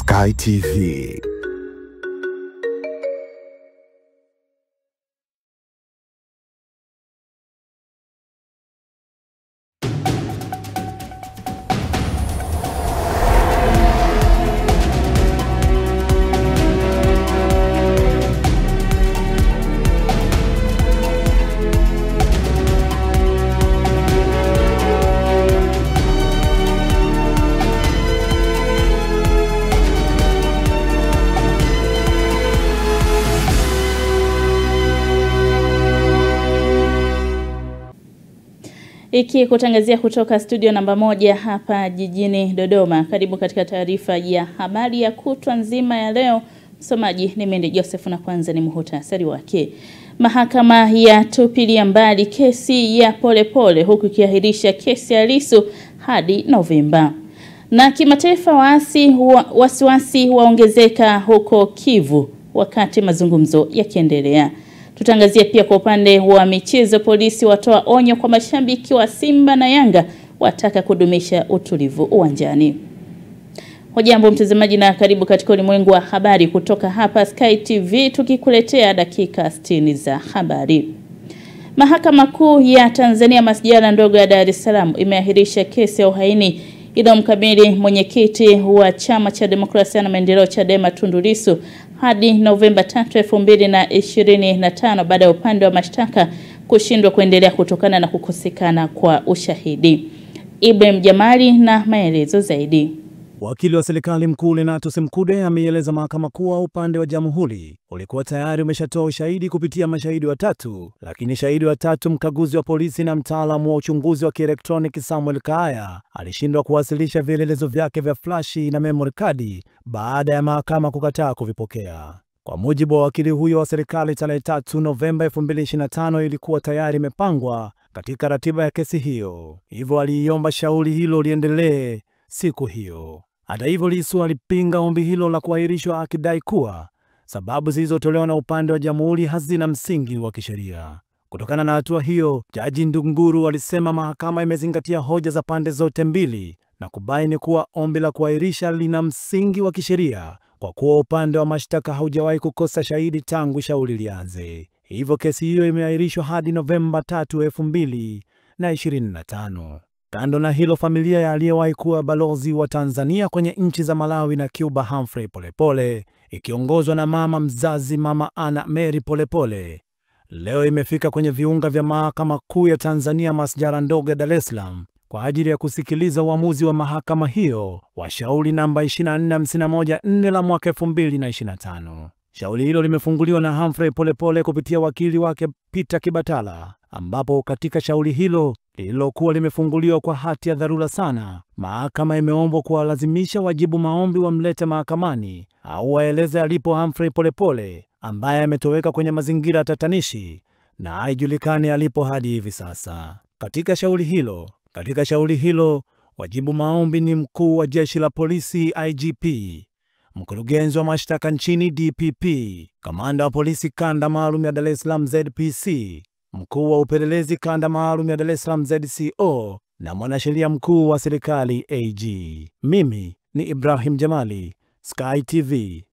Sky TV. Kutangazia kutoka studio namba 1 hapa jijini Dodoma. Karibu katika taarifa ya habari ya kutwa nzima ya leo. Msomaji ni Mende Joseph na kwanza ni muhtasari wake. Mahakama ya tupilia mbali kesi ya Polepole huku ikiahirisha kesi ya Lissu hadi Novemba. Na kimataifa wasiwasi waongezeka huko Kivu wakati mazungumzo yakiendelea. Tutangazia pia kwa upande wa michezo, polisi watoa onyo kwa mashabiki wa Simba na Yanga wataka kudumisha utulivu uwanjani. Hujambo mtazamaji na karibu katika ulimwengu wa habari kutoka hapa Sky TV, tukikuletea dakika 60 za habari. Mahakama Kuu ya Tanzania masjala ndogo ya Dar es Salaam imeahirisha kesi ya uhaini iliyomkabili mwenyekiti wa Chama cha Demokrasia na Maendeleo Chadema Tundu Lissu hadi Novemba 3, 2025 baada ya upande wa mashtaka kushindwa kuendelea kutokana na kukosekana kwa ushahidi. Ibrahim Jamali na maelezo zaidi. Wakili wa serikali mkuu Lenatus Mkude ameeleza mahakama kuwa upande wa jamhuri ulikuwa tayari umeshatoa ushahidi kupitia mashahidi watatu, lakini shahidi watatu, mkaguzi wa polisi na mtaalamu wa uchunguzi wa kielektroniki Samuel Kaaya, alishindwa kuwasilisha vielelezo vyake vya flashi na memory card baada ya mahakama kukataa kuvipokea. Kwa mujibu wa wakili huyo wa serikali, tarehe 3 Novemba 2025 ilikuwa tayari imepangwa katika ratiba ya kesi hiyo, hivyo aliiomba shauri hilo liendelee siku hiyo. Hata hivyo, Lissu alipinga ombi hilo la kuahirishwa akidai kuwa sababu zilizotolewa na upande wa jamhuri hazina msingi wa kisheria. Kutokana na hatua hiyo, Jaji Ndunguru alisema mahakama imezingatia hoja za pande zote mbili na kubaini kuwa ombi la kuahirisha lina msingi wa kisheria kwa kuwa upande wa mashtaka haujawahi kukosa shahidi tangu shauri lianze. Hivyo kesi hiyo imeahirishwa hadi Novemba 3, 2025. Kando na hilo, familia ya aliyewahi kuwa balozi wa Tanzania kwenye nchi za Malawi na Cuba Humphrey Polepole, ikiongozwa na mama mzazi Mama Anna Mary Polepole, leo imefika kwenye viunga vya Mahakama Kuu ya Tanzania masjala ndogo ya Dar es Salaam kwa ajili ya kusikiliza uamuzi wa mahakama hiyo wa shauri namba 24514 la mwaka 2025. Shauri hilo limefunguliwa na Humphrey Polepole kupitia wakili wake Peter Kibatala, ambapo katika shauri hilo lililokuwa limefunguliwa kwa hati ya dharura sana, mahakama imeombwa kuwalazimisha wajibu maombi wamlete mahakamani au waeleze alipo Humphrey Polepole, ambaye ametoweka kwenye mazingira tatanishi na haijulikani alipo hadi hivi sasa. Katika shauri hilo wajibu maombi ni mkuu wa jeshi la polisi IGP, mkurugenzi wa mashtaka nchini DPP, kamanda wa polisi kanda maalum ya Dar es Salaam ZPC, mkuu wa upelelezi kanda maalum ya Dar es Salaam ZCO na mwanasheria mkuu wa serikali AG. Mimi ni Ibrahim Jamali, Sky TV.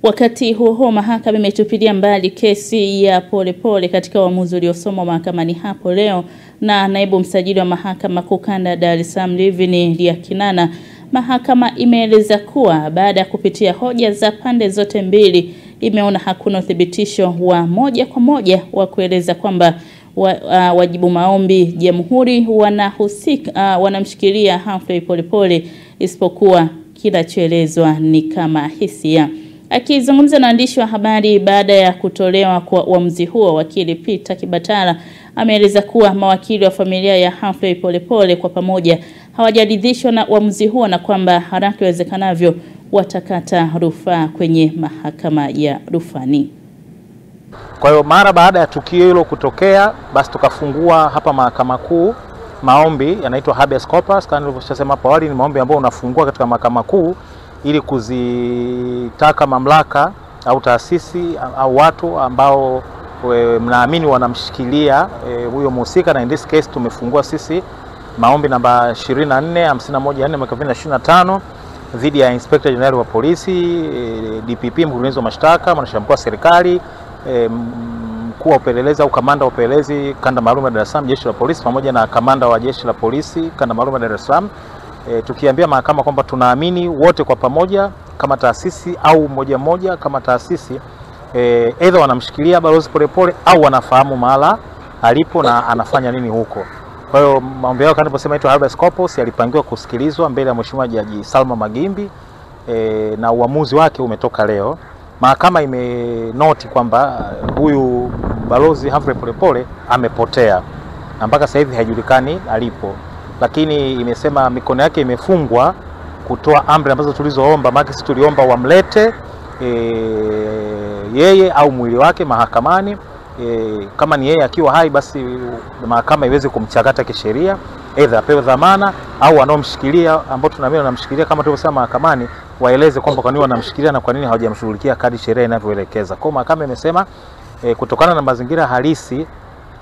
Wakati huo mahakama imetupilia mbali kesi ya Polepole katika uamuzi uliosomwa mahakamani hapo leo na naibu msajili wa mahakama kuu kanda Dar es Salaam Livini Liakinana. Mahakama imeeleza kuwa baada ya kupitia hoja za pande zote mbili, imeona hakuna uthibitisho wa moja kwa moja wa kueleza kwamba wajibu maombi jamhuri wanamshikilia Humphrey Polepole, isipokuwa kinachoelezwa ni kama hisia. Akizungumza na waandishi wa habari baada ya kutolewa kwa uamuzi huo, wakili Peter Kibatala ameeleza kuwa mawakili wa familia ya Humphrey Polepole kwa pamoja hawajaridhishwa na uamuzi huo na kwamba haraka iwezekanavyo watakata rufaa kwenye mahakama ya rufani. Kwa hiyo mara baada ya tukio hilo kutokea, basi tukafungua hapa mahakama kuu maombi yanaitwa habeas corpus. Kama nilivyosema hapo awali, ni maombi ambayo unafungua katika mahakama kuu ili kuzitaka mamlaka au taasisi au watu ambao mnaamini wanamshikilia huyo mhusika, na in this case tumefungua sisi maombi namba 2451 mwaka 2025 dhidi ya Inspector General wa polisi, DPP mkurugenzi wa mashtaka, mwanasheria mkuu wa serikali, mkuu wa upelelezi au kamanda wa upelelezi kanda maalum ya Dar es Salaam jeshi la polisi, pamoja na kamanda wa jeshi la polisi kanda maalum ya Dar es Salaam, tukiambia mahakama kwamba tunaamini wote kwa pamoja kama taasisi au mmoja mmoja kama taasisi either wanamshikilia Balozi Polepole au wanafahamu mahala alipo na anafanya nini huko. Kwa hiyo maombi yao kanaposema ito habeas corpus yalipangiwa kusikilizwa mbele ya Mheshimiwa Jaji Salma Magimbi, na uamuzi wake umetoka leo. Mahakama imenoti kwamba huyu Balozi Humphrey Polepole amepotea na mpaka sasa hivi haijulikani alipo, lakini imesema mikono yake imefungwa kutoa amri ambazo tulizoomba. Maana sisi tuliomba wamlete yeye au mwili wake mahakamani. Kama ni yeye akiwa hai, basi mahakama iweze kumchakata kisheria, aidha apewe dhamana au wanaomshikilia ambao tunaamini wanamshikilia kama tulivyosema mahakamani waeleze kwamba kwa nini wanamshikilia na kwa nini hawajamshughulikia kadri sheria inavyoelekeza. Kwa mahakama imesema kutokana na mazingira halisi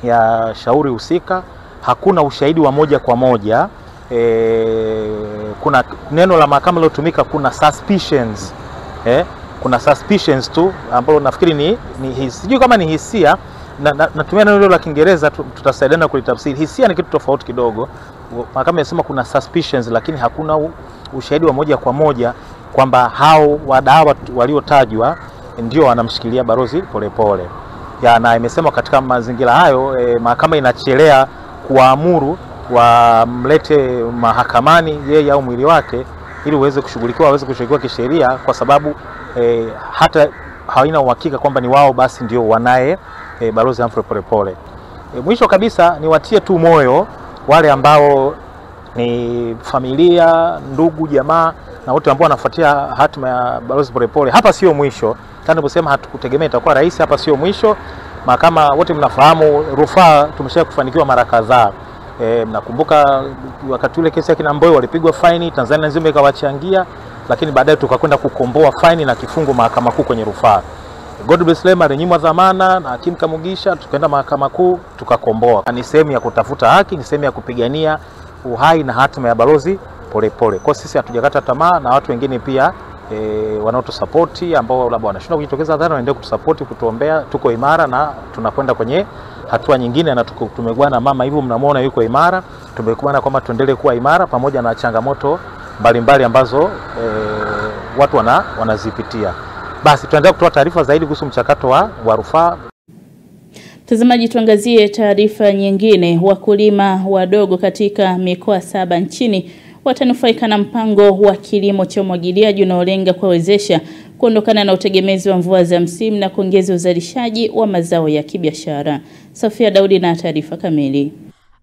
ya shauri husika hakuna ushahidi wa moja kwa moja. Kuna neno la mahakama lilotumika, kuna suspicions. Kuna suspicions tu ambalo nafikiri ni sijui kama ni hisia, natumia neno la Kiingereza, tutasaidiana kulitafsiri. Hisia ni kitu tofauti kidogo. Mahakama inasema kuna suspicions, lakini hakuna ushahidi wa moja kwa moja kwamba hao wadau waliotajwa ndio wanamshikilia Balozi Polepole. Na imesema katika mazingira hayo mahakama inachelea kuamuru wamlete mahakamani yeye au mwili wake ili uweze kushughulikiwa kisheria, kwa sababu hata haina uhakika kwamba ni wao basi ndio wanaye Balozi Humphrey Polepole. Mwisho kabisa niwatie tu moyo wale ambao ni familia, ndugu, jamaa na wote ambao wanafuatia hatima ya Balozi Polepole. Hapa sio mwisho. Tunaposema hatukutegemea itakuwa rahisi, hapa sio mwisho. Mahakama wote mnafahamu rufaa tumesha kufanikiwa mara kadhaa. Mnakumbuka wakati ule kesi ya kina Mbowe walipigwa faini, Tanzania nzima ikawachangia, lakini baadaye tukakwenda kukomboa faini na kifungo mahakama kuu kwenye rufaa. Godbless Lema alinyimwa dhamana na Hakim Kamugisha, tukaenda mahakama kuu tukakomboa. Ni sehemu ya kutafuta haki, ni sehemu ya kupigania uhai na hatima ya Balozi Polepole. Kwa sisi hatujakata tamaa, na watu wengine pia wanaotusapoti ambao labda wanashindwa kujitokeza hadharani waendelee kutusapoti, kutuombea. Tuko imara na tunakwenda kwenye hatua nyingine, na tumekuana mama hivyo mnamuona yuko imara. Tumekuana kwamba tuendelee kuwa imara pamoja na changamoto mbalimbali ambazo watu wanazipitia. Basi tuendelea kutoa taarifa zaidi kuhusu mchakato wa rufaa. Mtazamaji, tuangazie taarifa nyingine. Wakulima wadogo katika mikoa 7 nchini watanufaika na mpango wa kilimo cha umwagiliaji unaolenga kuwawezesha kuondokana na utegemezi wa mvua za msimu na kuongeza uzalishaji wa mazao ya kibiashara. Sofia Daudi na taarifa kamili.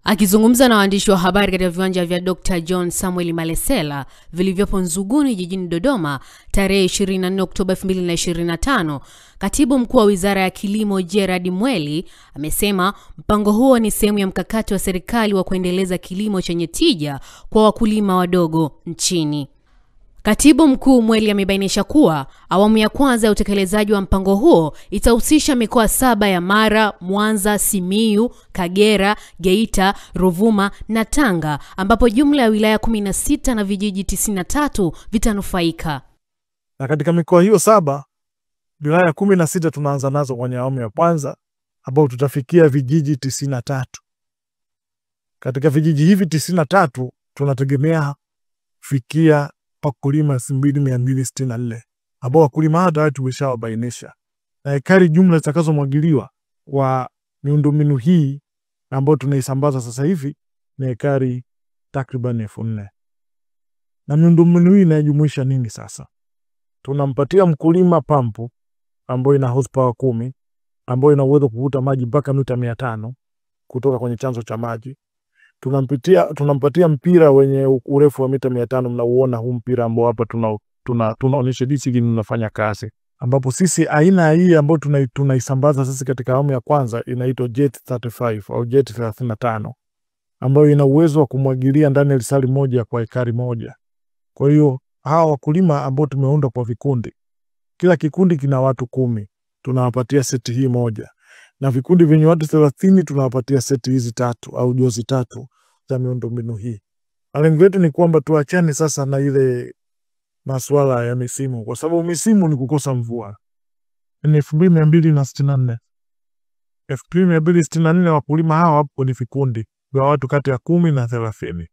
Akizungumza na waandishi wa habari katika viwanja vya Dr. John Samuel Malesela vilivyopo Nzuguni jijini Dodoma tarehe 24 Oktoba 2025, Katibu Mkuu wa Wizara ya Kilimo Gerard Mweli amesema mpango huo ni sehemu ya mkakati wa serikali wa kuendeleza kilimo chenye tija kwa wakulima wadogo nchini. Katibu Mkuu Mweli amebainisha kuwa awamu ya kwanza ya utekelezaji wa mpango huo itahusisha mikoa 7 ya Mara, Mwanza, Simiyu, Kagera, Geita, Ruvuma na Tanga, ambapo jumla ya wilaya 16 na vijiji 93 vitanufaika. Na katika mikoa hiyo 7, wilaya 16 tunaanza nazo kwenye awamu ya kwanza, ambao tutafikia vijiji 93. Katika vijiji hivi 93 tunategemea fikia wakulima 2264 ambao wakulima hata tumeshawabainisha, na ekari jumla zitakazomwagiliwa kwa miundombinu hii ambayo tunaisambaza sasa hivi ni ekari takriban 4000. Na miundombinu hii inajumuisha nini sasa? Tunampatia mkulima pampu ambayo ina horsepower 10 ambayo ina uwezo kuvuta maji mpaka mita 500 kutoka kwenye chanzo cha maji. Tunampatia mpira wenye urefu wa mita 500. Mnauona huu mpira ambao hapa tunaonyesha jinsi unafanya kazi, ambapo sisi aina hii ambayo tunaisambaza sisi katika awamu ya kwanza inaitwa Jet 35 au Jet 35, ambayo ina uwezo wa kumwagilia ndani ya lisali moja kwa ekari moja. Kwa hiyo hawa wakulima ambao tumeunda kwa vikundi, kila kikundi kina watu 10, tunawapatia seti hii moja, na vikundi vyenye watu 30 tunawapatia seti hizi 3 au jozi 3 za miundombinu hii. Lengo letu ni kwamba tuachane sasa na ile masuala ya misimu, kwa sababu misimu ni kukosa mvua. Ni 2264. 2264 wakulima hawa wapo kwenye vikundi vya watu kati ya 10 na 30.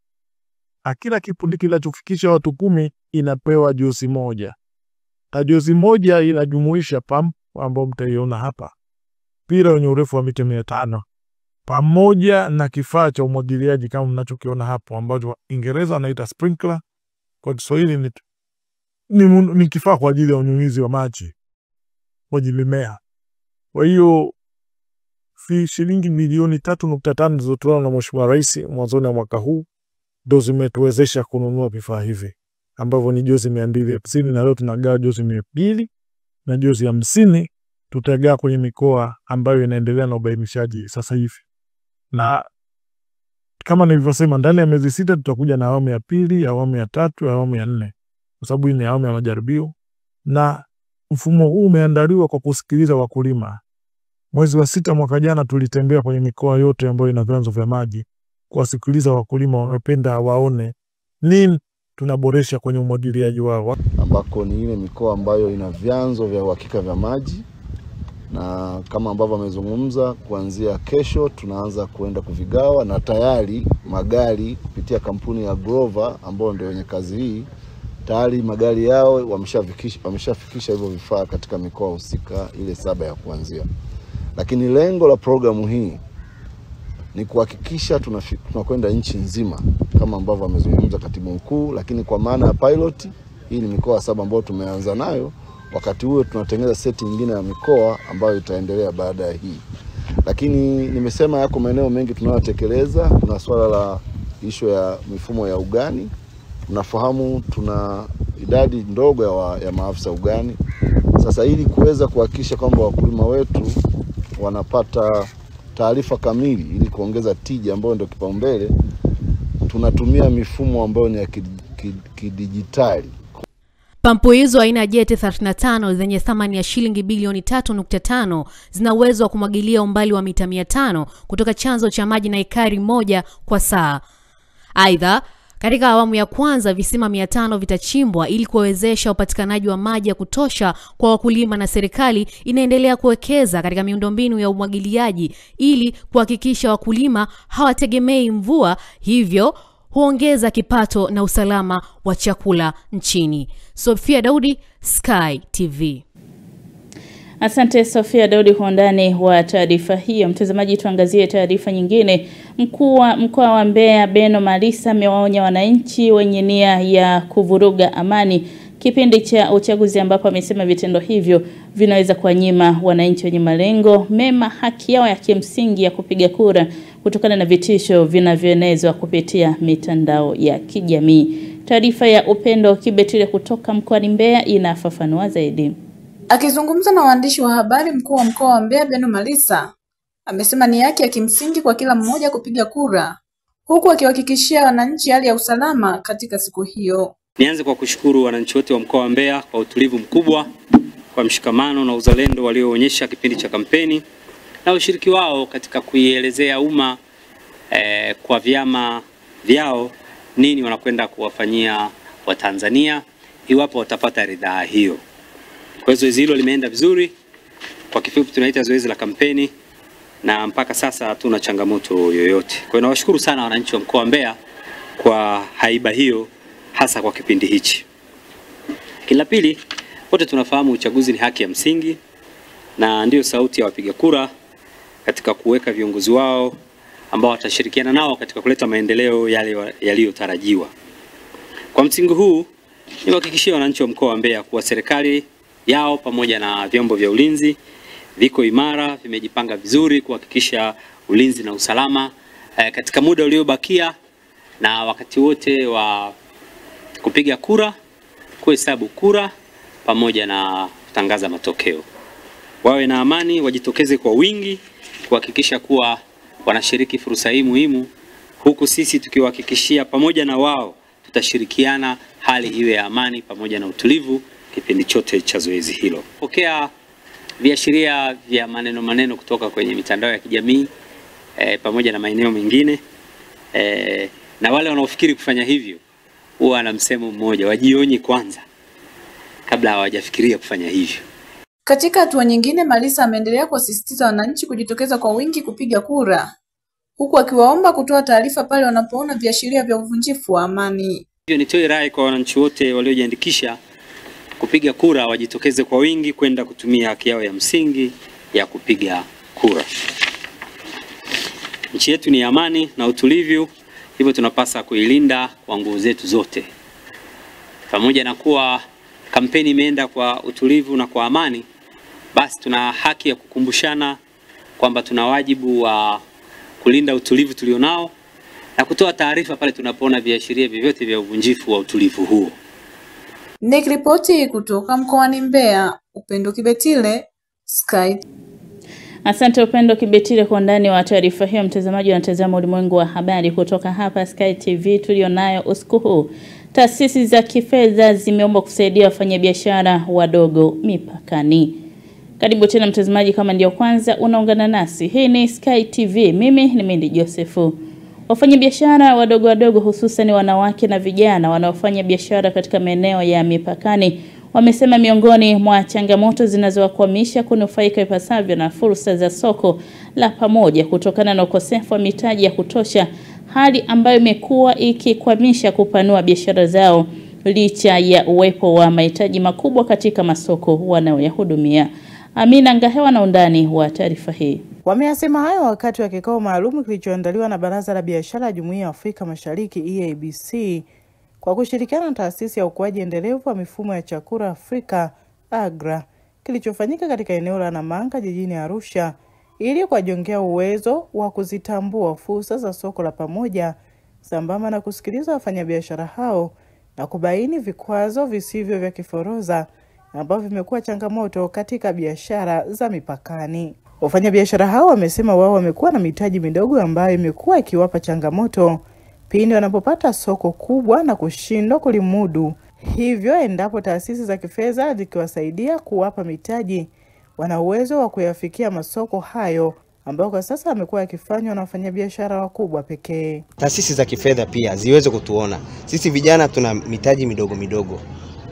Kila kikundi kinachofikisha watu 10 inapewa jozi moja. Na jozi moja inajumuisha pump ambayo mtaiona hapa, mpira wenye urefu wa mita 500, pamoja na kifaa cha umwagiliaji kama mnachokiona hapo, ambacho Kiingereza anaita sprinkler, kwa Kiswahili ni kifaa kwa ajili ya unyunyizi wa maji kwa mimea. Kwa hiyo shilingi milioni 3.5 zilizotolewa na Mheshimiwa Rais mwanzoni wa mwaka huu ndio zimetuwezesha kununua vifaa hivi ambavyo ni jozi 250, na leo tunagawa jozi 200 na jozi 50 tutagawa kwenye mikoa ambayo inaendelea na ubainishaji sasa hivi. Na kama nilivyosema, ndani ya miezi 6 tutakuja na awamu ya pili, awamu ya 3, awamu ya 4, kwa sababu hii ni awamu ya majaribio. Na mfumo huu umeandaliwa kwa kusikiliza wakulima. Mwezi wa 6 mwaka jana tulitembea kwenye mikoa yote ambayo ina vyanzo vya maji kuwasikiliza wakulima wamependa waone nini tunaboresha kwenye umwagiliaji wao, ambako ni ile mikoa ambayo ina vyanzo vya uhakika vya maji. Na kama ambavyo amezungumza, kuanzia kesho tunaanza kuenda kuvigawa, na tayari magari kupitia kampuni ya Grover ambao ndio wenye kazi hii, tayari magari yao wameshafikisha hivyo vifaa katika mikoa husika ile 7 ya kuanzia. Lakini lengo la programu hii ni kuhakikisha tunakwenda nchi nzima kama ambavyo amezungumza Katibu Mkuu, lakini kwa maana ya pilot hii ni mikoa 7 ambayo tumeanza nayo. Wakati huo tunatengeneza seti nyingine ya mikoa ambayo itaendelea baada ya hii. Lakini nimesema yako maeneo mengi tunayotekeleza. Kuna swala la ishu ya mifumo ya ugani. Unafahamu tuna idadi ndogo ya maafisa ugani. Sasa ili kuweza kuhakikisha kwamba wakulima wetu wanapata taarifa kamili ili kuongeza tija ambayo ndio kipaumbele, tunatumia mifumo ambayo ni ya kidijitali. Pampu hizo aina ya Jet 35 zenye thamani ya shilingi bilioni 3.5 zina uwezo wa kumwagilia umbali wa mita 500 kutoka chanzo cha maji na ekari 1 kwa saa. Aidha, katika awamu ya kwanza visima 500 vitachimbwa ili kuwezesha upatikanaji wa maji ya kutosha kwa wakulima, na serikali inaendelea kuwekeza katika miundombinu ya umwagiliaji ili kuhakikisha wakulima hawategemei mvua, hivyo huongeza kipato na usalama wa chakula nchini. Sofia Daudi, Sky TV. Asante Sofia Daudi kwa undani wa taarifa hiyo. Mtazamaji, tuangazie taarifa nyingine. Mkuu wa mkoa wa Mbeya Beno Malisa amewaonya wananchi wenye nia ya kuvuruga amani kipindi cha uchaguzi, ambapo amesema vitendo hivyo vinaweza kuwanyima wananchi wenye malengo mema haki yao ya kimsingi ya kupiga kura kutokana na vitisho vinavyoenezwa kupitia mitandao ya kijamii. Taarifa ya Upendo Kibetile kutoka mkoani Mbeya inafafanua zaidi. Akizungumza na waandishi wa habari, mkuu wa mkoa wa Mbeya Beno Malisa amesema ni haki ya kimsingi kwa kila mmoja kupiga kura, huku akiwahakikishia wananchi hali ya usalama katika siku hiyo. Nianze kwa kushukuru wananchi wote wa mkoa wa Mbeya kwa utulivu mkubwa, kwa mshikamano na uzalendo walioonyesha kipindi cha kampeni na ushiriki wao katika kuielezea umma kwa vyama vyao nini wanakwenda kuwafanyia Watanzania iwapo watapata ridhaa hiyo. Kwa hiyo zoezi hilo limeenda vizuri. Kwa kifupi tunaita zoezi la kampeni, na mpaka sasa hatuna changamoto yoyote. Kwa hiyo nawashukuru sana wananchi wa mkoa wa Mbeya kwa haiba hiyo, hasa kwa kipindi hichi. Kila pili, wote tunafahamu uchaguzi ni haki ya msingi na ndio sauti ya wapiga kura katika kuweka viongozi wao ambao watashirikiana nao katika kuleta maendeleo yale yaliyotarajiwa. Kwa msingi huu, niwahakikishie wananchi wa mkoa wa Mbeya kuwa serikali yao pamoja na vyombo vya ulinzi viko imara, vimejipanga vizuri kuhakikisha ulinzi na usalama katika muda uliobakia na wakati wote wa kupiga kura, kuhesabu kura pamoja na kutangaza matokeo. Wawe na amani, wajitokeze kwa wingi kuhakikisha kuwa wanashiriki fursa hii muhimu, huku sisi tukiwahakikishia pamoja na wao tutashirikiana hali iwe ya amani pamoja na utulivu kipindi chote cha zoezi hilo. Pokea viashiria vya maneno kutoka kwenye mitandao ya kijamii pamoja na maeneo mengine, na wale wanaofikiri kufanya hivyo huwa na msemo mmoja, wajionye kwanza kabla hawajafikiria kufanya hivyo. Katika hatua nyingine, Malisa ameendelea kuwasisitiza wananchi kujitokeza kwa wingi kupiga kura, huku akiwaomba kutoa taarifa pale wanapoona viashiria vya uvunjifu wa amani. Hivyo nitoe rai kwa wananchi wote waliojiandikisha kupiga kura wajitokeze kwa wingi kwenda kutumia haki yao ya msingi ya kupiga kura. Nchi yetu ni amani na utulivu, hivyo tunapaswa kuilinda kwa nguvu zetu zote. Pamoja na kuwa kampeni imeenda kwa utulivu na kwa amani, basi tuna haki ya kukumbushana kwamba tuna wajibu wa kulinda utulivu tulionao na kutoa taarifa pale tunapoona viashiria vyovyote vya uvunjifu wa utulivu huo. Nikiripoti kutoka mkoani Mbeya, Upendo Kibetile, Sky. Asante Upendo Kibetile kwa ndani wa taarifa hiyo. Mtazamaji unatazama Ulimwengu wa Habari kutoka hapa Sky TV tulionayo usiku huu. Taasisi za kifedha zimeomba kusaidia wafanyabiashara wadogo mipakani. Karibu tena mtazamaji, kama ndio kwanza unaungana nasi. Hii ni Sky TV. Mimi ni Mendi Josefu. Wafanyabiashara wadogo hususan wanawake na vijana wanaofanya biashara katika maeneo ya mipakani wamesema miongoni mwa changamoto zinazowakwamisha kunufaika ipasavyo na fursa za soko la pamoja kutokana na ukosefu wa mitaji ya kutosha, hali ambayo imekuwa ikikwamisha kupanua biashara zao licha ya uwepo wa mahitaji makubwa katika masoko wanayoyahudumia. Amina Ngahewa na undani wa taarifa hii. Wameyasema hayo wakati wa kikao maalum kilichoandaliwa na Baraza la Biashara ya Jumuiya ya Afrika Mashariki EABC kwa kushirikiana na Taasisi ya Ukuaji Endelevu wa Mifumo ya Chakula Afrika AGRA, kilichofanyika katika eneo la Namanga jijini Arusha, ili kuwajengea uwezo wa kuzitambua fursa za soko la pamoja sambamba na kusikiliza wafanyabiashara hao na kubaini vikwazo visivyo vya kiforoza ambavyo vimekuwa changamoto katika biashara za mipakani. Wafanyabiashara hao wamesema wao wamekuwa na mitaji midogo ambayo imekuwa ikiwapa changamoto pindi wanapopata soko kubwa na kushindwa kulimudu. Hivyo endapo taasisi za kifedha zikiwasaidia kuwapa mitaji, wana uwezo wa kuyafikia masoko hayo ambayo kwa sasa yamekuwa yakifanywa na wafanyabiashara wakubwa pekee. Taasisi za kifedha pia ziweze kutuona. Sisi vijana tuna mitaji midogo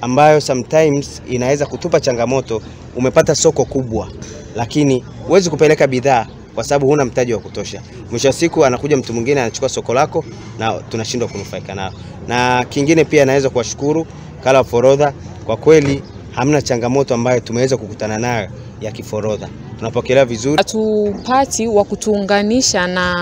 ambayo sometimes inaweza kutupa changamoto. Umepata soko kubwa lakini huwezi kupeleka bidhaa kwa sababu huna mtaji wa kutosha. Mwisho wa siku anakuja mtu mwingine anachukua soko lako na tunashindwa kunufaika nao. Na kingine pia naweza kuwashukuru Kala Forodha, kwa kweli hamna changamoto ambayo tumeweza kukutana nayo ya kiforodha. Tunapokelea vizuri. Hatupati wa kutuunganisha na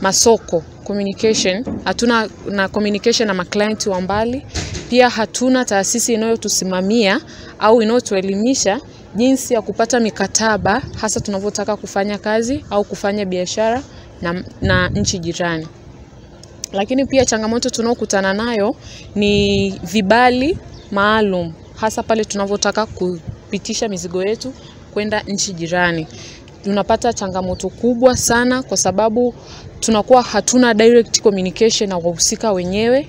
masoko, communication. Hatuna na communication na maclienti wa mbali. Pia hatuna taasisi inayotusimamia au inayotuelimisha jinsi ya kupata mikataba hasa tunavyotaka kufanya kazi au kufanya biashara na nchi jirani. Lakini pia changamoto tunayokutana nayo ni vibali maalum hasa pale tunavyotaka kupitisha mizigo yetu kwenda nchi jirani. Tunapata changamoto kubwa sana kwa sababu tunakuwa hatuna direct communication na wahusika wenyewe.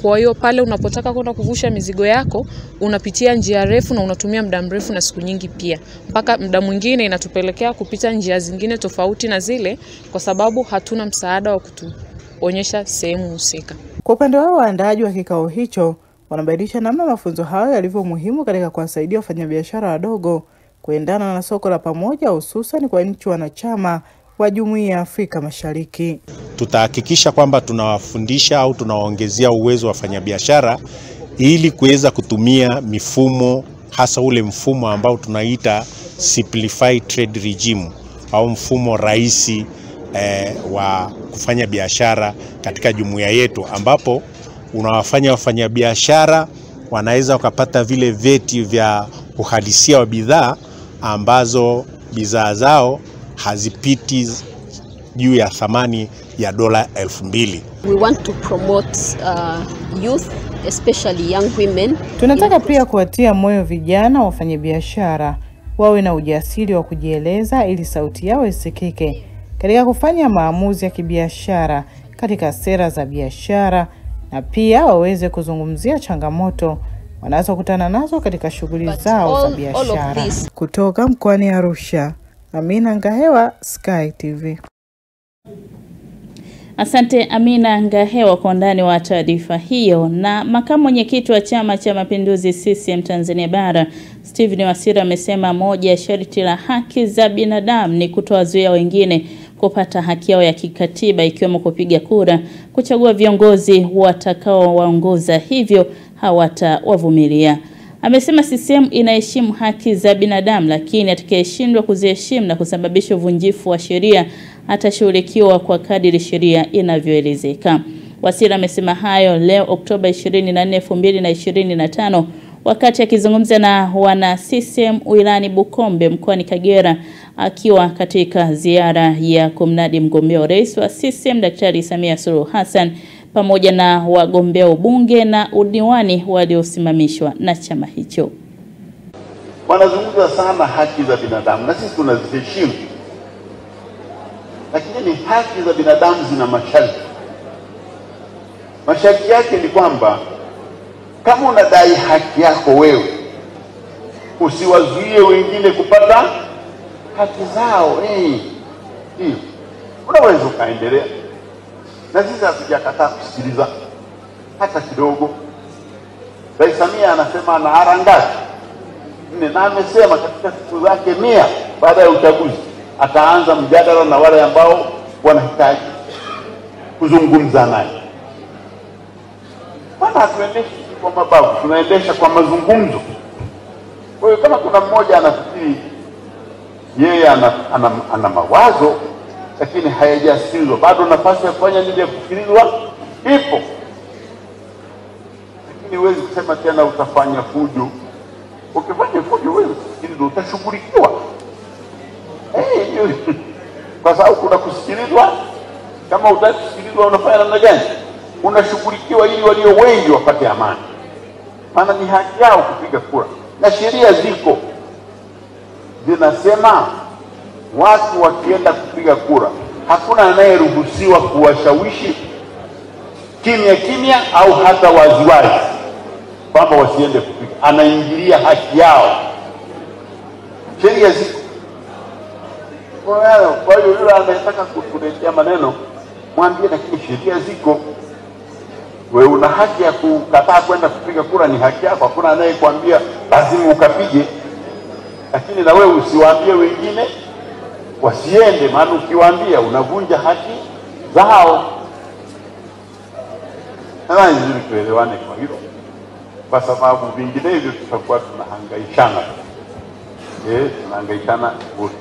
Kwa hiyo pale unapotaka kwenda kuvusha mizigo yako unapitia njia refu na unatumia muda mrefu na siku nyingi pia. Mpaka muda mwingine inatupelekea kupita njia zingine tofauti na zile kwa sababu hatuna msaada wa kutuonyesha sehemu husika. Kwa upande wao waandaaji wa kikao hicho wanabainisha namna mafunzo hayo yalivyo muhimu katika kuwasaidia wafanyabiashara wadogo kuendana na soko la pamoja hususan kwa nchi wanachama wa Jumuiya ya Afrika Mashariki. Tutahakikisha kwamba tunawafundisha au tunawaongezea uwezo wa wafanyabiashara ili kuweza kutumia mifumo, hasa ule mfumo ambao tunaita simplified trade regime au mfumo rahisi wa kufanya biashara katika jumuiya yetu, ambapo unawafanya wafanyabiashara wanaweza wakapata vile vyeti vya uhalisia wa bidhaa ambazo bidhaa zao hazipiti juu ya thamani ya $2,000. We want to promote youth, especially young women. Tunataka pia kuwatia moyo vijana wafanyabiashara wawe na ujasiri wa kujieleza ili sauti yao isikike katika kufanya maamuzi ya kibiashara katika sera za biashara, na pia waweze kuzungumzia changamoto wanazokutana nazo katika shughuli zao za biashara. Kutoka mkoani Arusha, Amina Ngahewa, Sky TV. Asante Amina Ngahewa kwa undani wa taarifa hiyo. Na makamu mwenyekiti wa Chama cha Mapinduzi CCM Tanzania Bara, Stephen Wasira, amesema moja ya sharti la haki za binadamu ni kutowazuia wengine kupata haki yao ya kikatiba, ikiwemo kupiga kura kuchagua viongozi watakao waongoza, hivyo hawatawavumilia. Amesema CCM inaheshimu haki za binadamu, lakini atakayeshindwa kuziheshimu na kusababisha uvunjifu wa sheria atashughulikiwa kwa kadiri sheria inavyoelezeka. Wasira amesema hayo leo Oktoba 24, 2025 wakati akizungumza na wana CCM wilayani Bukombe mkoani Kagera, akiwa katika ziara ya kumnadi mgombea urais wa CCM Daktari Samia Suluhu Hassan pamoja na wagombea ubunge na udiwani waliosimamishwa na chama hicho. Wanazungumza sana haki za binadamu na sisi tunaziheshimu. Lakini haki za binadamu zina masharti. Masharti yake ni kwamba kama unadai haki yako wewe, usiwazuie wengine kupata haki zao. Unaweza ukaendelea. Na sisi hatujakataa kusikiliza hata kidogo. Rais Samia anasema ana harangati 4 na amesema katika siku zake 100 baada ya uchaguzi ataanza mjadala na wale ambao wanahitaji kuzungumza naye. Maana hatuendeshi kwa mabavu, tunaendesha kwa mazungumzo. Kwa hiyo kama kuna mmoja anafikiri yeye ana mawazo lakini hayajasikilizwa, bado nafasi ya kufanya nini ya kusikilizwa ipo. Lakini huwezi kusema tena utafanya fujo. Ukifanya fujo huwezi kusikilizwa, utashughulikiwa. Kwa sababu kuna kusikilizwa. Kama hutaki kusikilizwa unafanya namna gani? Unashughulikiwa ili walio wengi wapate amani. Maana ni haki yao kupiga kura. Na sheria ziko zinasema watu wakienda kupiga kura hakuna anayeruhusiwa kuwashawishi kimya au hata waziwazi kwamba wasiende kupiga. Anaingilia haki yao. Sheria ziko. Kwa hiyo yule anayetaka kukuletea maneno mwambie lakini sheria ziko. Wewe una haki ya kukataa kwenda kupiga kura, ni haki yako. Hakuna anayekwambia lazima ukapige. Lakini na wewe usiwaambie wengine wasiende, maana ukiwaambia unavunja haki zao. Na nzuri tuelewane kwa hilo. Kwa sababu vinginevyo tutakuwa tunahangaishana. Tunahangaishana bure.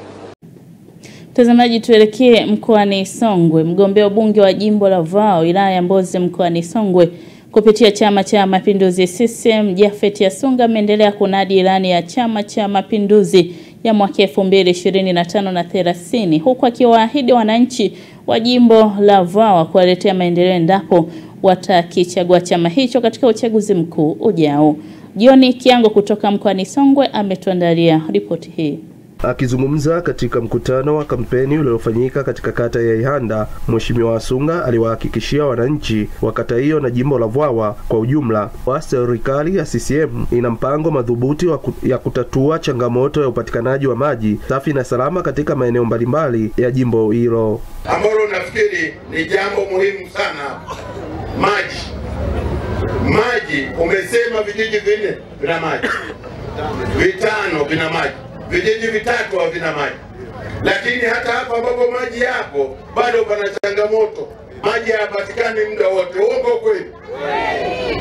Mtazamaji, tuelekee mkoani Songwe. Mgombea ubunge wa jimbo la Vao wilaya ya Mbozi mkoani Songwe kupitia Chama cha Mapinduzi CCM Japhet Yasunga ameendelea kunadi ilani ya Chama cha Mapinduzi ya mwaka 2025 na 30, huku akiwaahidi wananchi wa jimbo la Vao kuwaletea maendeleo endapo watakichagua chama hicho katika uchaguzi mkuu ujao. Jioni Kiango kutoka mkoani Songwe ametuandalia ripoti hii. Akizungumza katika mkutano wa kampeni uliofanyika katika kata ya Ihanda, Mheshimiwa Yasunga aliwahakikishia wananchi wa kata hiyo na jimbo la Vwawa kwa ujumla wa serikali ya CCM ina mpango madhubuti ya kutatua changamoto ya upatikanaji wa maji safi na salama katika maeneo mbalimbali ya jimbo hilo. Ambalo nafikiri ni jambo muhimu sana. Maji, umesema vijiji 4 vina maji, 5 vina maji, vijiji 3 havina maji. Lakini hata hapa ambapo maji yapo bado pana changamoto. Maji hayapatikani muda wote. Uongo kweli?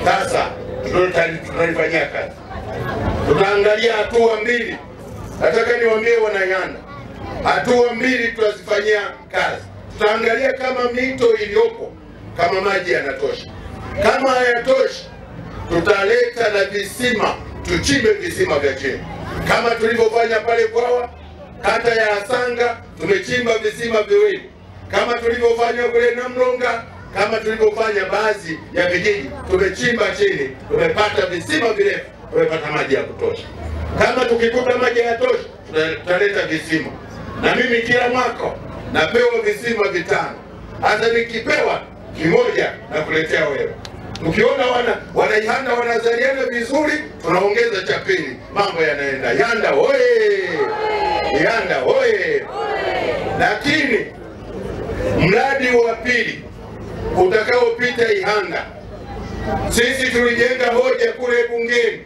Sasa tutalifanyia kazi. Tutaangalia hatua 2. Nataka niwaambie wanayanda, hatua 2 tutazifanyia kazi. Tutaangalia kama mito iliyopo kama maji yanatosha. Kama hayatoshi, tutaleta na visima, tuchimbe visima vya chini. Kama tulivyofanya pale Vwawa, kata ya Asanga, tumechimba visima 2. Kama tulivyofanya kule Namronga, kama tulivyofanya baadhi ya vijiji, tumechimba chini, tumepata visima virefu, tumepata maji ya kutosha. Kama tukikuta maji hayatoshi, tutaleta visima. Na mimi kila mwaka napewa visima 5. Hata nikipewa kimoja na kuletea wewe. Ukiona wanaihanda wanazaliana vizuri, tunaongeza cha pili. Mambo yanaenda. Yanda oye! Yanda oye! Lakini mradi wa pili utakaopita Ihanda. Sisi tulijenga hoja kule bungeni,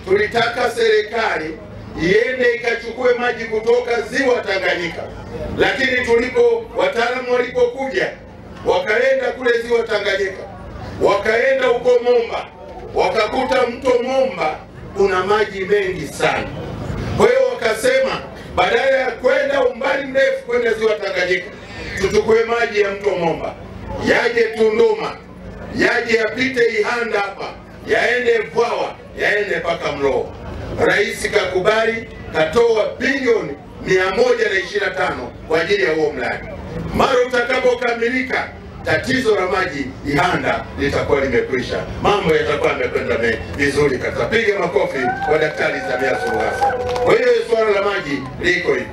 tulitaka serikali iende ikachukue maji kutoka ziwa Tanganyika, lakini wataalamu walipokuja wakaenda kule ziwa Tanganyika, wakaenda huko Momba, wakakuta mto Momba una maji mengi sana. Kwa hiyo wakasema badala ya kwenda umbali mrefu kwenda ziwa Tanganyika, tuchukue maji ya mto Momba yaje Tunduma, yaje yapite Ihanda hapa, yaende Vwawa, yaende mpaka Mlowo. Rais kakubali, katoa bilioni 125 kwa ajili ya huo mradi. Mara utakapokamilika, tatizo la maji Ihanda litakuwa limekwisha, mambo yatakuwa yamekwenda vizuri kabisa. Piga makofi kwa Daktari Samia Suluhu Hassan. Kwa hiyo swala la maji liko hivi.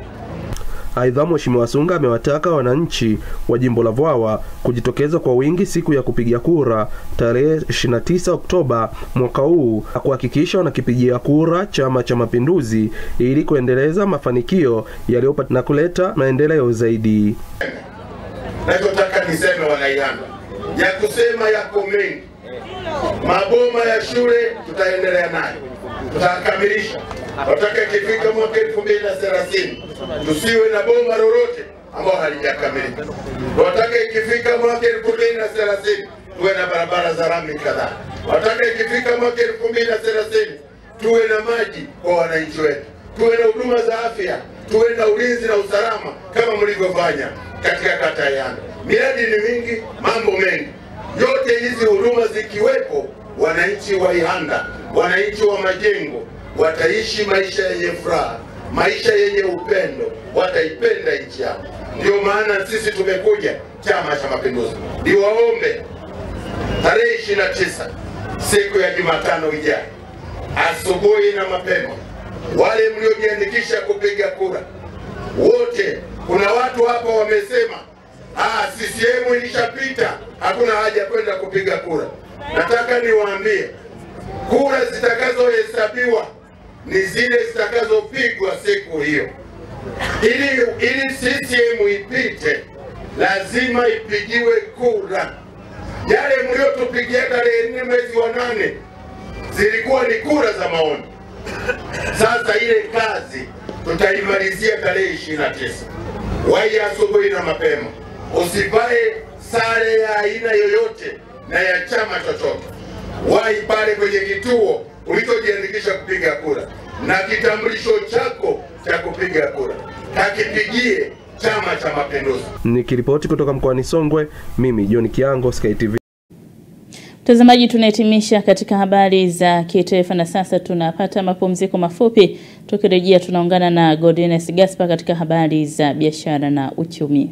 Aidha, Mheshimiwa Sunga amewataka wananchi wa jimbo la Vwawa kujitokeza kwa wingi siku ya kupiga kura tarehe 29 Oktoba mwaka huu, kuhakikisha wanakipigia kura Chama cha Mapinduzi ili kuendeleza mafanikio yaliyopata na kuleta maendeleo zaidi. Nachotaka niseme Wanaihanda, ya kusema yako mengi. Maboma ya shule tutaendelea nayo, tutakamilisha. Nataka ikifika mwaka 2030 tusiwe na boma lolote ambao halijakamilika. Nataka ikifika mwaka 2030 tuwe na barabara za lami kadhaa. Nataka ikifika mwaka 2030 tuwe na maji kwa wananchi wetu, tuwe na huduma za afya, tuwe na ulinzi na usalama kama mlivyofanya katika kata ya Ihanda. Miradi ni mingi, mambo mengi. Yote hizi huduma zikiwepo, wananchi wa Ihanda, wananchi wa Majengo wataishi maisha yenye furaha, maisha yenye upendo, wataipenda nchi yao. Ndio maana sisi tumekuja Chama cha Mapinduzi. Niwaombe tarehe 29 siku ya Jumatano ijayo, asubuhi na mapema, wale mliojiandikisha kupiga kura wote, kuna watu hapa wamesema CCM ilishapita, hakuna haja kwenda kupiga kura. Nataka niwaambie, kura zitakazohesabiwa ni zile zitakazopigwa siku hiyo. Ili CCM ipite, lazima ipigiwe kura. Yale mliotupigia tarehe 4 mwezi wa 8 zilikuwa ni kura za maoni. Sasa ile kazi tutaimalizia tarehe 29. Wahi asubuhi na mapema, usivae sare ya aina yoyote na ya chama chochote. Wahi pale kwenye kituo ulichojiandikisha kupiga kura na kitambulisho chako cha kupiga kura, kakipigie Chama cha Mapinduzi. Nikiripoti kutoka mkoani Songwe, mimi John Kiango, Sky TV. Mtazamaji, tunahitimisha katika habari za kitaifa na sasa tunapata mapumziko mafupi. Tukirejea tunaungana na Godiness Gaspar katika habari za biashara na uchumi.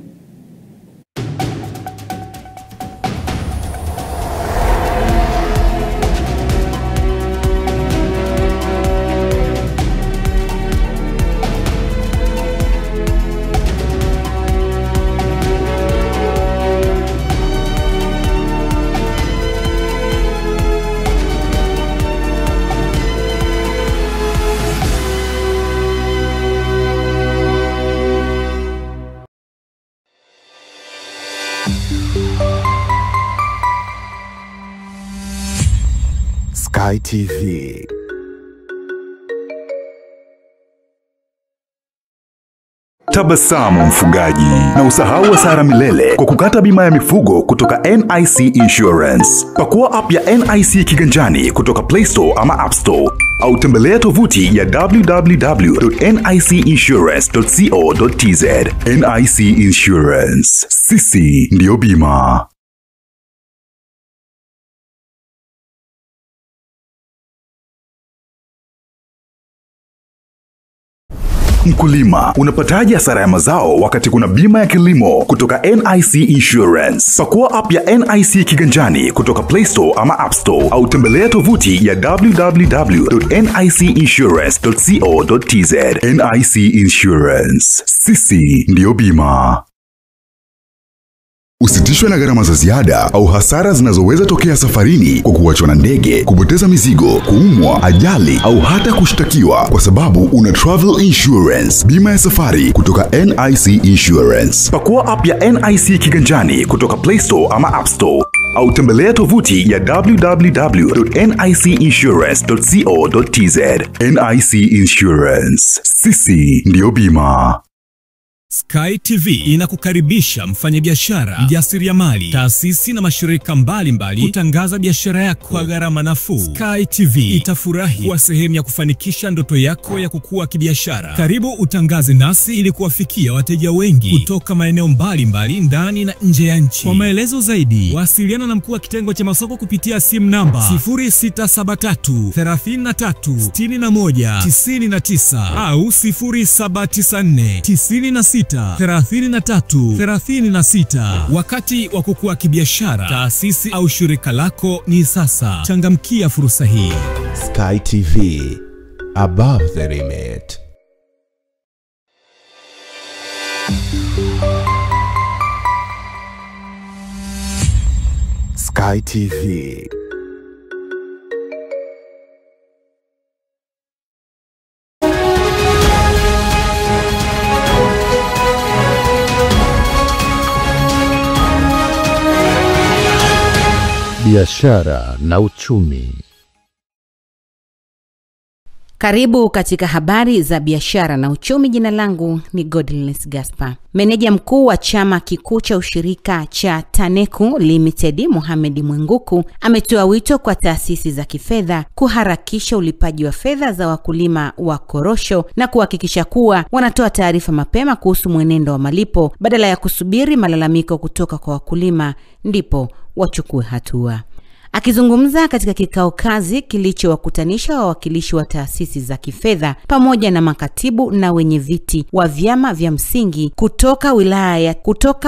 Sky TV. Tabasamu mfugaji, na usahau hasara milele kwa kukata bima ya mifugo kutoka NIC Insurance. Pakua app ya NIC kiganjani kutoka Play Store ama App Store, au tembelea tovuti ya www.nicinsurance.co.tz. NIC Insurance, sisi ndio bima. Mkulima, unapataje hasara ya mazao wakati kuna bima ya kilimo kutoka NIC Insurance? Pakua app ya NIC kiganjani kutoka Play Store ama App Store, au tembelea tovuti ya www.nicinsurance.co.tz. NIC Insurance, sisi ndio bima. Usitishwe na gharama za ziada au hasara zinazoweza tokea safarini kwa kuachwa na ndege, kupoteza mizigo, kuumwa, ajali au hata kushtakiwa kwa sababu una travel insurance, bima ya safari kutoka NIC Insurance. Pakua app ya NIC kiganjani kutoka Play Store ama App Store au tembelea tovuti ya www.nicinsurance.co.tz. NIC Insurance. Sisi ndio bima. Sky TV inakukaribisha mfanyabiashara, mjasiriamali, taasisi na mashirika mbalimbali kutangaza biashara yako kwa gharama nafuu. Sky TV itafurahi kuwa sehemu ya kufanikisha ndoto yako ya kukua kibiashara. Karibu utangaze nasi ili kuwafikia wateja wengi kutoka maeneo mbalimbali ndani na nje ya nchi. Kwa maelezo zaidi, wasiliana na mkuu wa kitengo cha masoko kupitia simu namba 0673 33 61 99 au 0794 96 3336. Wakati wa kukua kibiashara, taasisi au shirika lako ni sasa. Changamkia fursa hii. Sky TV, above the limit. Sky TV. Biashara na uchumi. Karibu katika habari za biashara na uchumi. Jina langu ni Godliness Gaspar. Meneja mkuu wa chama kikuu cha ushirika cha Taneku Limited, Mohamed Mwenguku, ametoa wito kwa taasisi za kifedha kuharakisha ulipaji wa fedha za wakulima wa korosho na kuhakikisha kuwa wanatoa taarifa mapema kuhusu mwenendo wa malipo badala ya kusubiri malalamiko kutoka kwa wakulima ndipo wachukue hatua. Akizungumza katika kikao kazi kilichowakutanisha wawakilishi wa taasisi za kifedha pamoja na makatibu na wenye viti wa vyama vya msingi kutoka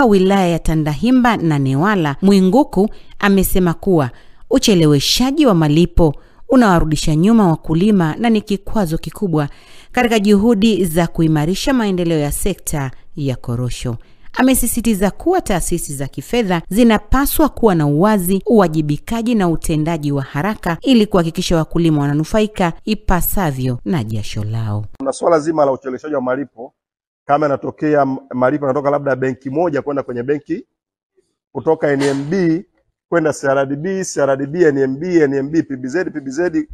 wilaya ya Tandahimba na Newala, Mwenguku amesema kuwa ucheleweshaji wa malipo unawarudisha nyuma wakulima na ni kikwazo kikubwa katika juhudi za kuimarisha maendeleo ya sekta ya korosho. Amesisitiza kuwa taasisi za kifedha zinapaswa kuwa na uwazi, uwajibikaji na utendaji wa haraka ili kuhakikisha wakulima wananufaika ipasavyo na jasho lao. Kuna swala zima la ucheleweshaji wa malipo. Kama inatokea malipo yanatoka labda benki moja kwenda kwenye benki, kutoka NMB kwenda CRDB, NMB, PBZ.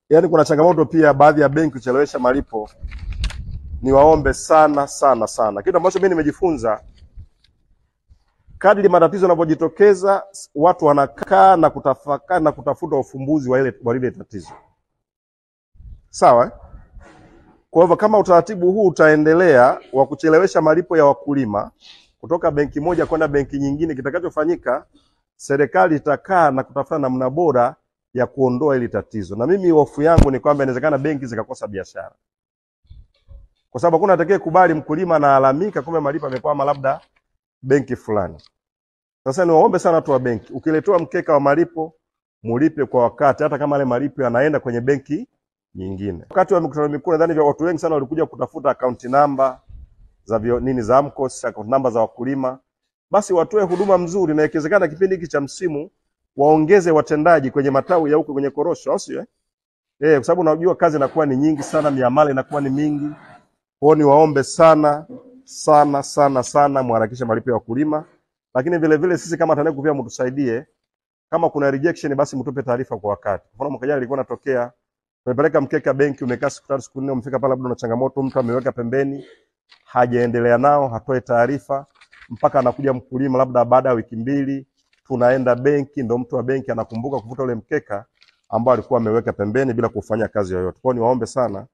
Yaani kuna changamoto pia baadhi ya benki kuchelewesha malipo. Ni waombe sana. Kitu ambacho mimi nimejifunza, kadri matatizo yanapojitokeza, watu wanakaa na kutafakari na kutafuta ufumbuzi wa ile tatizo. Sawa? Kwa hivyo kama utaratibu huu utaendelea wa kuchelewesha malipo ya wakulima kutoka benki moja kwenda benki nyingine, kitakachofanyika, serikali itakaa na kutafuta namna bora ya kuondoa ile tatizo. Na mimi hofu yangu ni kwamba inawezekana benki zikakosa biashara. Kwa sababu hakuna atakaye kubali mkulima na alamika kumbe malipo yamekwama labda benki fulani. Sasa niwaombe sana watu wa benki, ukiletewa mkeka wa malipo, mulipe kwa wakati hata kama ile malipo yanaenda kwenye benki nyingine. Wakati wa mikutano mikuu nadhani watu wengi sana walikuja kutafuta account number za AMCOS, account number za wakulima. Basi watoe huduma mzuri, na ikiwezekana kipindi hiki cha msimu waongeze watendaji kwenye matawi ya huko kwenye korosho, au sio? Kwa sababu unajua kazi inakuwa ni nyingi sana, miamala inakuwa ni mingi. Kwa hiyo waombe sana muharakishe malipo ya wakulima. Lakini vile vile sisi kama Taneku pia mtusaidie, kama kuna rejection basi mtupe taarifa kwa wakati. Kwa mfano mwaka jana ilikuwa natokea, tumepeleka mkeka benki, umekaa siku 3 siku 4, umefika pale labda na changamoto, mtu ameweka pembeni, hajaendelea nao, hatoe taarifa mpaka anakuja mkulima labda baada ya wiki 2, tunaenda benki, ndio mtu wa benki anakumbuka kufuta ule mkeka ambao alikuwa ameweka pembeni bila kufanya kazi yoyote. Kwa hiyo niwaombe sana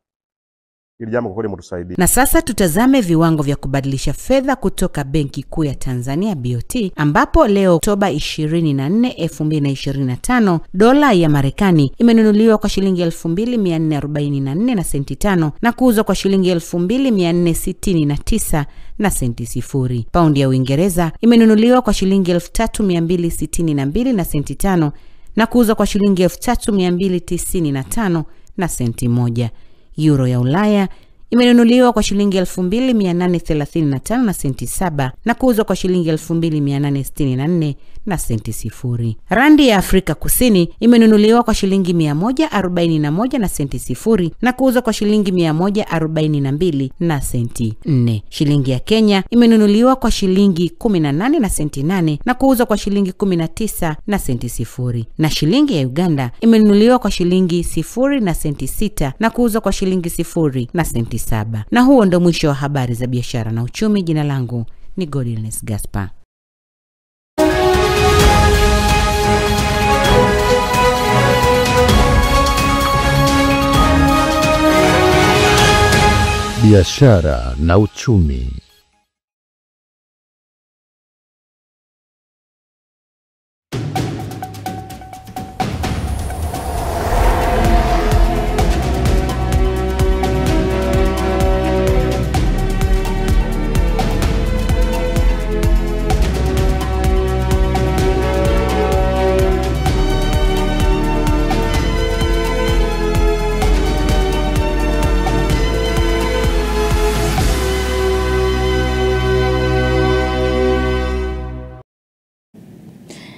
ili jambo kwa kweli mtusaidie. Na sasa tutazame viwango vya kubadilisha fedha kutoka Benki Kuu ya Tanzania BOT, ambapo leo Oktoba 24, 2025, dola ya Marekani imenunuliwa kwa shilingi 2444 na senti 5 na kuuzwa kwa shilingi 2469 na senti 0. Paundi ya Uingereza imenunuliwa kwa shilingi 3262 na senti 5 na kuuzwa kwa shilingi 3295 na senti 1. Euro ya Ulaya imenunuliwa kwa shilingi 2835 na senti 7 na kuuzwa kwa shilingi 2864 na senti 0. Randi ya Afrika Kusini imenunuliwa kwa shilingi 141 na senti 0 na kuuzwa kwa shilingi 142 na senti 4. Shilingi ya Kenya imenunuliwa kwa shilingi 18 na senti 8 na kuuzwa kwa shilingi 19 na senti 0. Na shilingi ya Uganda imenunuliwa kwa shilingi 0 na senti 6 na kuuzwa kwa shilingi 0 na senti 7. Na huo ndo mwisho wa habari za biashara na uchumi. Jina langu ni Godliness Gaspar. Biashara na uchumi.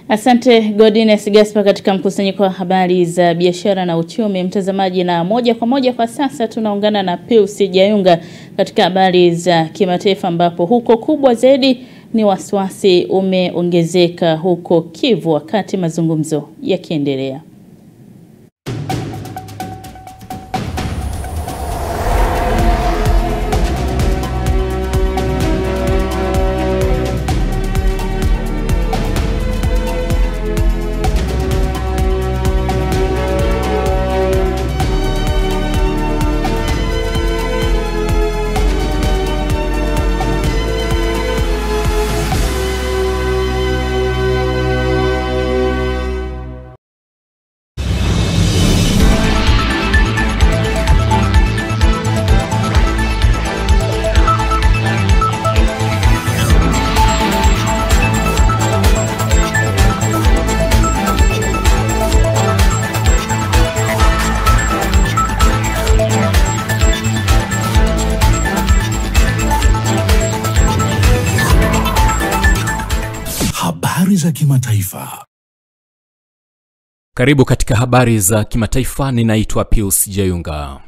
Asante Godliness Gaspar katika mkusanyiko wa habari za biashara na uchumi. Mtazamaji, na moja kwa moja kwa sasa tunaungana na Pius Jayunga katika habari za kimataifa, ambapo huko kubwa zaidi ni wasiwasi umeongezeka huko Kivu wakati mazungumzo yakiendelea. Habari za kimataifa. Karibu katika habari za kimataifa, ninaitwa Pius Jayunga.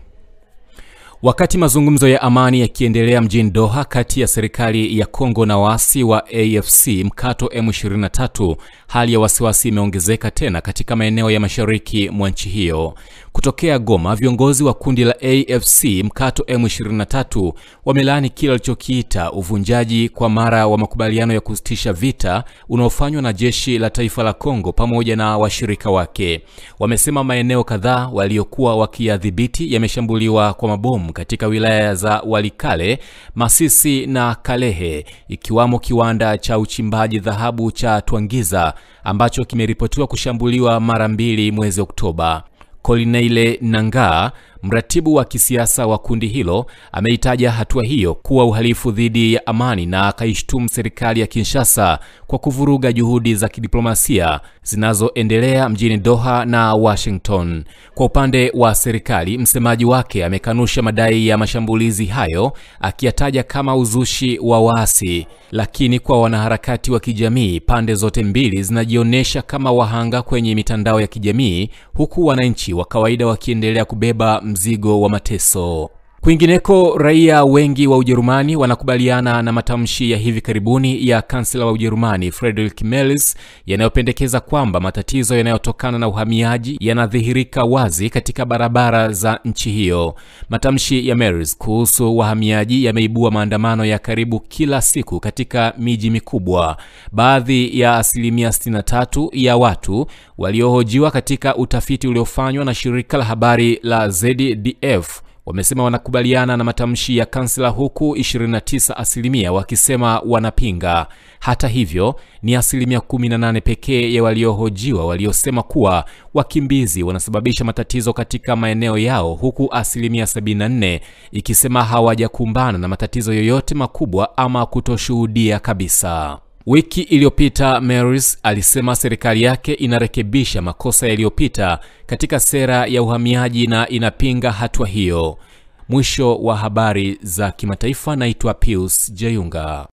Wakati mazungumzo ya amani yakiendelea mjini Doha kati ya serikali ya Kongo na waasi wa AFC mkato M23, hali ya wasiwasi imeongezeka tena katika maeneo ya mashariki mwa nchi hiyo. Kutokea Goma, viongozi wa kundi la AFC mkato M23 wamelaani kile walichokiita uvunjaji kwa mara wa makubaliano ya kusitisha vita unaofanywa na jeshi la taifa la Kongo pamoja na washirika wake. Wamesema maeneo kadhaa waliokuwa wakiyadhibiti yameshambuliwa kwa mabomu katika wilaya za Walikale, Masisi na Kalehe, ikiwamo kiwanda cha uchimbaji dhahabu cha Twangiza ambacho kimeripotiwa kushambuliwa mara 2 mwezi Oktoba. Kolineile Nangaa, mratibu wa kisiasa wa kundi hilo, ameitaja hatua hiyo kuwa uhalifu dhidi ya amani na akaishtumu serikali ya Kinshasa kwa kuvuruga juhudi za kidiplomasia zinazoendelea mjini Doha na Washington. Kwa upande wa serikali, msemaji wake amekanusha madai ya mashambulizi hayo akiyataja kama uzushi wa waasi, lakini kwa wanaharakati wa kijamii, pande zote mbili zinajionyesha kama wahanga kwenye mitandao ya kijamii, huku wananchi wa kawaida wakiendelea kubeba mzigo wa mateso. Kwingineko, raia wengi wa Ujerumani wanakubaliana na matamshi ya hivi karibuni ya kansela wa Ujerumani Friedrich Merz yanayopendekeza kwamba matatizo yanayotokana na uhamiaji yanadhihirika wazi katika barabara za nchi hiyo. Matamshi ya Merz kuhusu wahamiaji yameibua maandamano ya karibu kila siku katika miji mikubwa. Baadhi ya 63% ya watu waliohojiwa katika utafiti uliofanywa na shirika la habari la ZDF wamesema wanakubaliana na matamshi ya kansela, huku 29% wakisema wanapinga. Hata hivyo, ni 18% pekee ya waliohojiwa waliosema kuwa wakimbizi wanasababisha matatizo katika maeneo yao, huku 74% ikisema hawajakumbana na matatizo yoyote makubwa ama kutoshuhudia kabisa. Wiki iliyopita Merz alisema serikali yake inarekebisha makosa yaliyopita katika sera ya uhamiaji na inapinga hatua hiyo. Mwisho wa habari za kimataifa. Naitwa Pius Jayunga.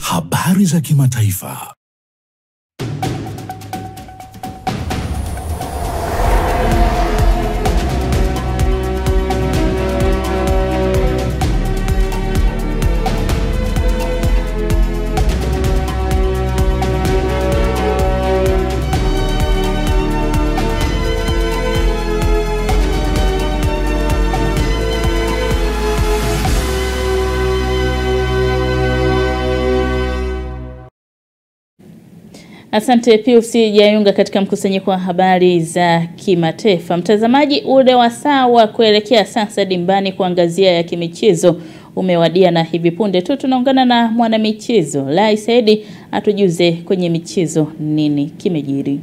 Habari za kimataifa. Asante Pius Jayunga katika mkusanyiko wa habari za kimataifa. Mtazamaji, ule wa saa wa kuelekea sasa dimbani kuangazia ya kimichezo umewadia, na hivi punde tu tunaungana na mwanamichezo Lai Saidi atujuze kwenye michezo nini kimejiri.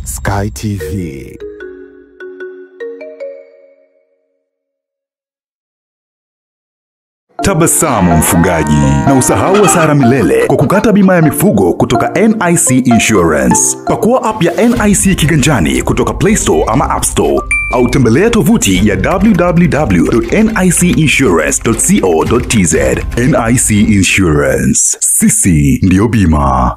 Sky TV. Tabasamu mfugaji, na usahau hasara milele kwa kukata bima ya mifugo kutoka NIC Insurance. Pakua app ya NIC kiganjani kutoka Play Store ama App Store, au tembelea tovuti ya www.nicinsurance.co.tz. NIC Insurance, sisi ndio bima.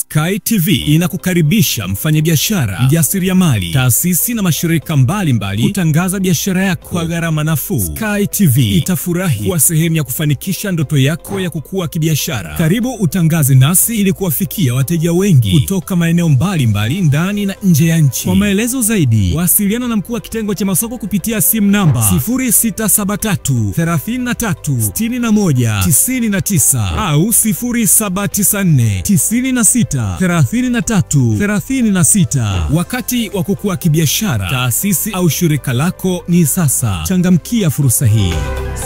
Sky TV inakukaribisha mfanyabiashara, mjasiriamali, taasisi na mashirika mbalimbali kutangaza biashara yako kwa gharama nafuu. Sky TV itafurahi kuwa sehemu ya kufanikisha ndoto yako ya kukua kibiashara. Karibu utangaze nasi ili kuwafikia wateja wengi kutoka maeneo mbalimbali ndani na nje ya nchi. Kwa maelezo zaidi, wasiliana na mkuu wa kitengo cha masoko kupitia simu namba 0673 33 61 99 au 0794 96 3336. Wakati wa kukua kibiashara, taasisi au shirika lako ni sasa. Changamkia fursa hii.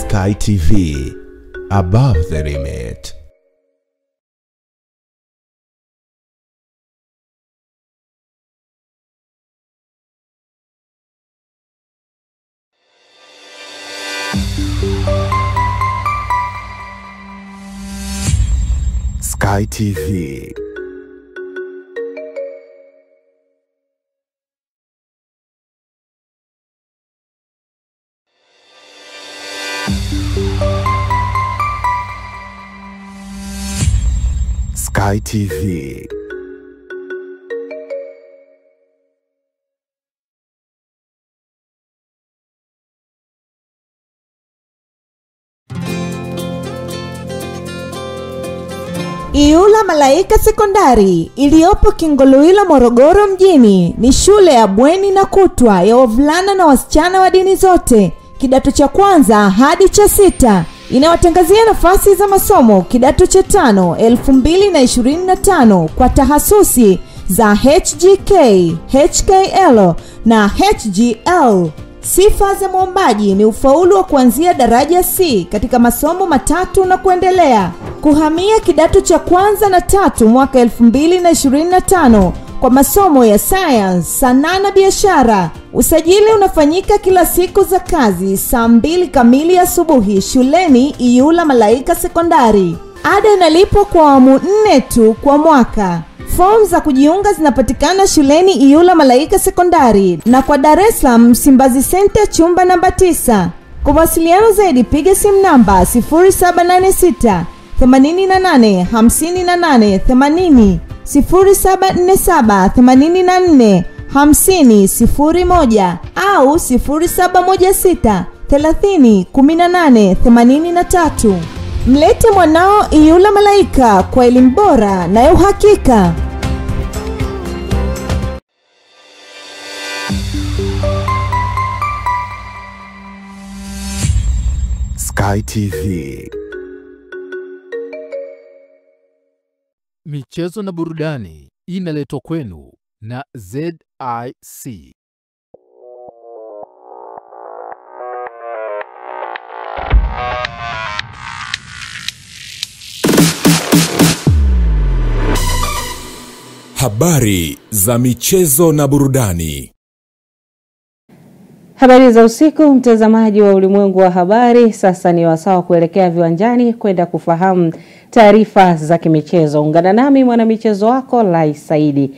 Sky TV, above the limit. Sky TV. Sky TV. Iyula Malaika Sekondari iliyopo Kingoluilo, Morogoro mjini ni shule ya bweni na kutwa ya wavulana na wasichana wa dini zote, kidato cha kwanza hadi cha 6. Inawatangazia nafasi za masomo kidato cha 5 2025 kwa tahasusi za HGK, HKL na HGL. Sifa za mwombaji ni ufaulu wa kuanzia daraja C katika masomo matatu na kuendelea. Kuhamia kidato cha kwanza na 3 mwaka 2025 kwa masomo ya science, sanaa na biashara. Usajili unafanyika kila siku za kazi saa 2 kamili asubuhi shuleni Iyula Malaika Sekondari. Ada inalipwa kwa awamu 4 tu kwa mwaka. Form za kujiunga zinapatikana shuleni Iyula Malaika Sekondari na kwa Dar es Salaam Msimbazi Center chumba namba 9. Kwa mawasiliano zaidi piga simu namba 0786 88 58 80, 0747845001 au 0716301883. Mlete mwanao Iyula Malaika kwa elimu bora na ya uhakika. Sky TV. Michezo na burudani inaletwa kwenu na ZIC. Habari za michezo na burudani. Habari za usiku, mtazamaji wa Ulimwengu wa Habari. Sasa ni wasaa kuelekea viwanjani kwenda kufahamu taarifa za kimichezo. Ungana nami mwanamichezo wako Lai Saidi.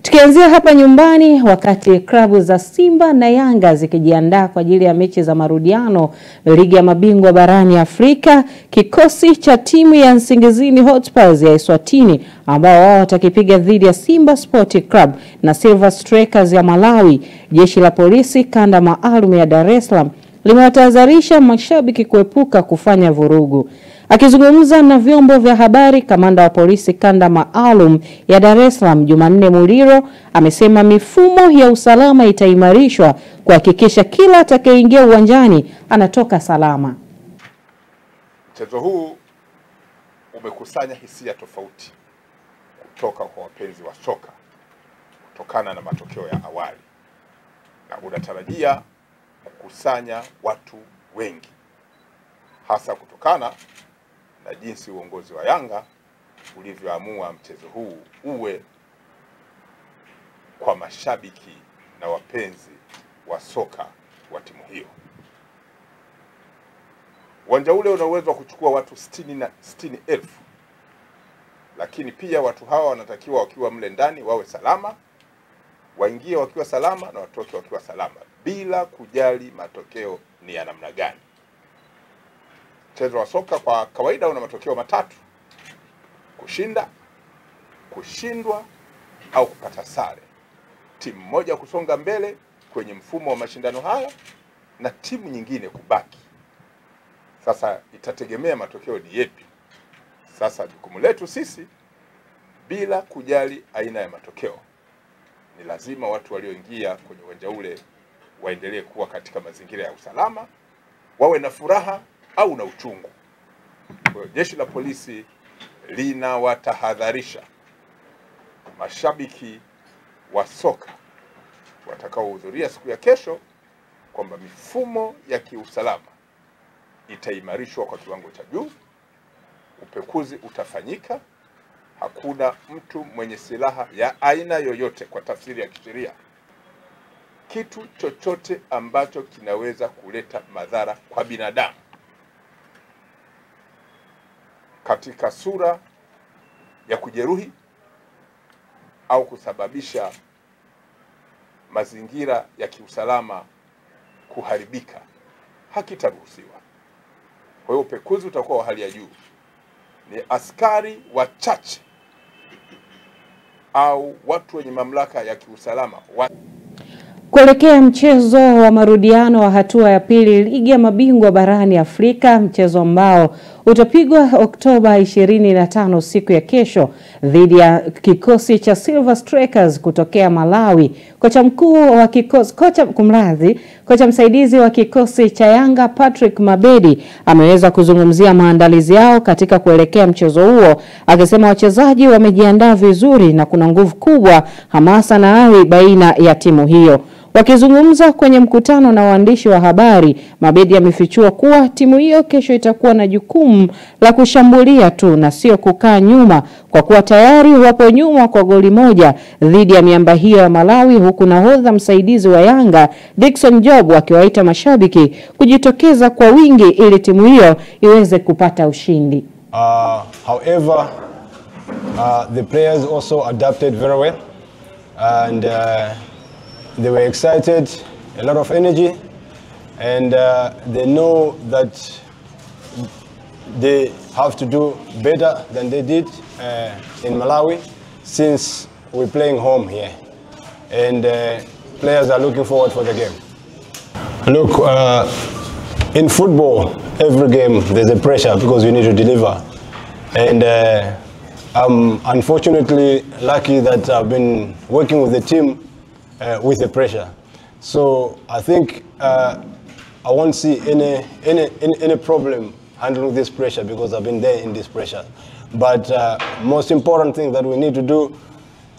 Tukianzia hapa nyumbani, wakati klabu za Simba na Yanga zikijiandaa kwa ajili ya mechi za marudiano ligi ya mabingwa barani Afrika, kikosi cha timu ya Nsingizini Hotspurs ya Eswatini ambao wao watakipiga dhidi ya Simba Sport Club na Silver Strikers ya Malawi, jeshi la polisi kanda maalum ya Dar es Salaam limewatahadharisha mashabiki kuepuka kufanya vurugu. Akizungumza na vyombo vya habari, kamanda wa polisi kanda maalum ya Dar es Salaam Jumanne Muliro amesema mifumo ya usalama itaimarishwa kuhakikisha kila atakayeingia uwanjani anatoka salama. Mchezo huu umekusanya hisia tofauti kutoka kwa wapenzi wa soka kutokana na matokeo ya awali, na unatarajia kukusanya watu wengi, hasa kutokana na jinsi uongozi wa Yanga ulivyoamua mchezo huu uwe kwa mashabiki na wapenzi wa soka wa timu hiyo. Uwanja ule una uwezo wa kuchukua watu 60,000, lakini pia watu hawa wanatakiwa wakiwa mle ndani wawe salama, waingie wakiwa salama na watoke wakiwa salama, bila kujali matokeo ni ya namna gani. Mchezo wa soka kwa kawaida una matokeo matatu: kushinda, kushindwa au kupata sare. Timu moja kusonga mbele kwenye mfumo wa mashindano haya na timu nyingine kubaki. Sasa itategemea matokeo ni yepi. Sasa jukumu letu sisi, bila kujali aina ya matokeo, ni lazima watu walioingia kwenye uwanja ule waendelee kuwa katika mazingira ya usalama, wawe na furaha au na uchungu. Kwa jeshi la polisi linawatahadharisha mashabiki wa soka watakaohudhuria siku ya kesho kwamba mifumo ya kiusalama itaimarishwa kwa kiwango cha juu. Upekuzi utafanyika. Hakuna mtu mwenye silaha ya aina yoyote, kwa tafsiri ya kisheria, kitu chochote ambacho kinaweza kuleta madhara kwa binadamu katika sura ya kujeruhi au kusababisha mazingira ya kiusalama kuharibika hakitaruhusiwa. Kwa hiyo upekuzi utakuwa wa hali ya juu. Ni askari wachache au watu wenye mamlaka ya kiusalama Kuelekea mchezo wa marudiano wa hatua ya pili ligi ya mabingwa barani Afrika, mchezo ambao utapigwa Oktoba 25 siku ya kesho dhidi ya kikosi cha Silver Strikers kutokea Malawi. Kocha msaidizi wa kikosi cha Yanga Patrick Mabedi ameweza kuzungumzia maandalizi yao katika kuelekea mchezo huo, akisema wachezaji wamejiandaa vizuri na kuna nguvu kubwa, hamasa na ari baina ya timu hiyo. Wakizungumza kwenye mkutano na waandishi wa habari, Mabedi amefichua kuwa timu hiyo kesho itakuwa na jukumu la kushambulia tu na sio kukaa nyuma, kwa kuwa tayari wapo nyuma kwa goli moja dhidi ya miamba hiyo ya Malawi, huku nahodha msaidizi wa Yanga Dickson Job akiwaita mashabiki kujitokeza kwa wingi ili timu hiyo iweze kupata ushindi. However, the players also adapted very well and they were excited, a lot of energy, and they know that they have to do better than they did in Malawi. since we're playing home here, and players are looking forward for the game. Look, in football, every game there's a pressure because you need to deliver, and I'm unfortunately lucky that I've been working with the team with the pressure. So I think I won't see any problem handling this pressure because I've been there in this pressure. But most important thing that we need to do,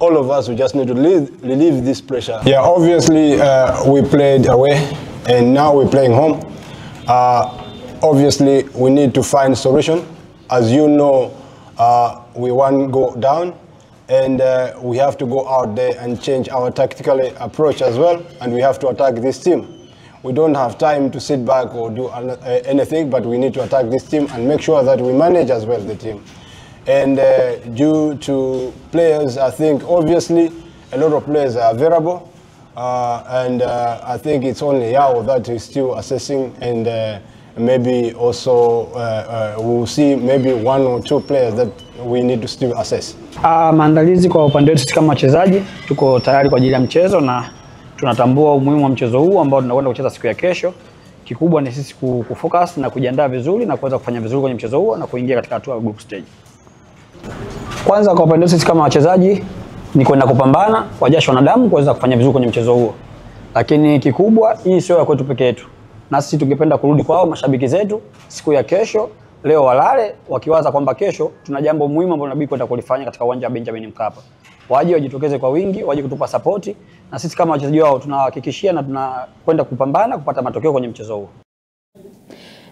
all of us, we just need to relieve this pressure. Yeah, obviously we played away and now we're playing home. Obviously we need to find solution. As you know, we won't go down, and we have to go out there and change our tactical approach as well, and we have to attack this team. We don't have time to sit back or do anything, but we need to attack this team and make sure that we manage as well the team. And due to players, I think obviously a lot of players are available, and I think it's only Yao that is still assessing, and maybe also we'll see maybe 1 or 2 players that we need to still assess. Maandalizi kwa upande wetu sisi kama wachezaji tuko tayari kwa ajili ya mchezo na tunatambua umuhimu wa mchezo huu ambao tunakwenda kucheza siku ya kesho. Kikubwa ni sisi kufocus na kujiandaa vizuri na kuweza kufanya vizuri kwenye mchezo huo na kuingia katika hatua ya group stage. Kwanza kwa upande wetu sisi kama wachezaji ni kwenda kupambana kwa jasho na damu kuweza kufanya vizuri kwenye mchezo huo. Lakini kikubwa hii sio ya kwetu peke yetu. Na sisi tungependa kurudi kwao mashabiki zetu siku ya kesho, leo walale wakiwaza kwamba kesho tuna jambo muhimu ambalo tunabidi kwenda kulifanya katika uwanja wa Benjamin Mkapa. Waje wajitokeze kwa wingi, waje kutupa support, na sisi kama wachezaji wao tunahakikishia na tunakwenda kupambana kupata matokeo kwenye mchezo huo.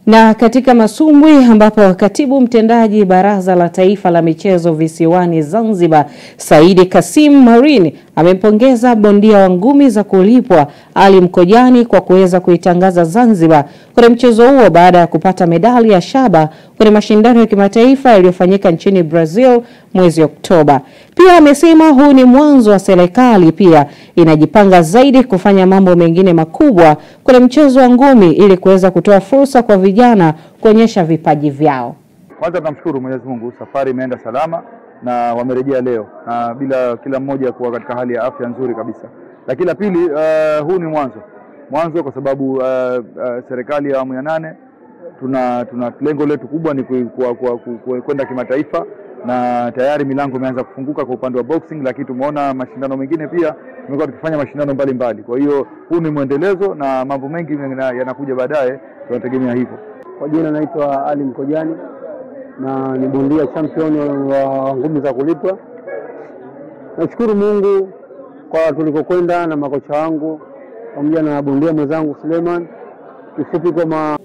Na katika masumbwi ambapo katibu mtendaji Baraza la Taifa la Michezo Visiwani Zanzibar, Saidi Kasim Marin, amempongeza bondia wa ngumi za kulipwa Ali Mkojani kwa kuweza kuitangaza Zanzibar kwenye mchezo huo baada ya kupata medali ya shaba kwenye mashindano ya kimataifa yaliyofanyika nchini Brazil mwezi Oktoba. Pia amesema huu ni mwanzo wa serikali pia inajipanga zaidi kufanya mambo mengine makubwa kwenye mchezo wa ngumi ili kuweza kutoa fursa kwa vijana kuonyesha vipaji vyao. Kwanza tunamshukuru Mwenyezi Mungu, safari imeenda salama na wamerejea leo na bila kila mmoja kuwa katika hali ya afya nzuri kabisa. Lakini la pili, huu ni mwanzo kwa sababu serikali ya awamu ya 8 tuna lengo letu kubwa ni kwenda kimataifa, na tayari milango imeanza kufunguka kwa upande wa boxing, lakini tumeona mashindano mengine pia tumekuwa tukifanya mashindano mbalimbali. Kwa hiyo huu ni muendelezo na mambo mengi yanakuja baadaye, tunategemea hivyo. Kwa jina naitwa Ali Mkojani na ni bondia champion wa ngumi za kulipwa. Nashukuru Mungu kwa tulikokwenda na makocha wangu pamoja na bondia mwenzangu Suleiman. Kifupi kwa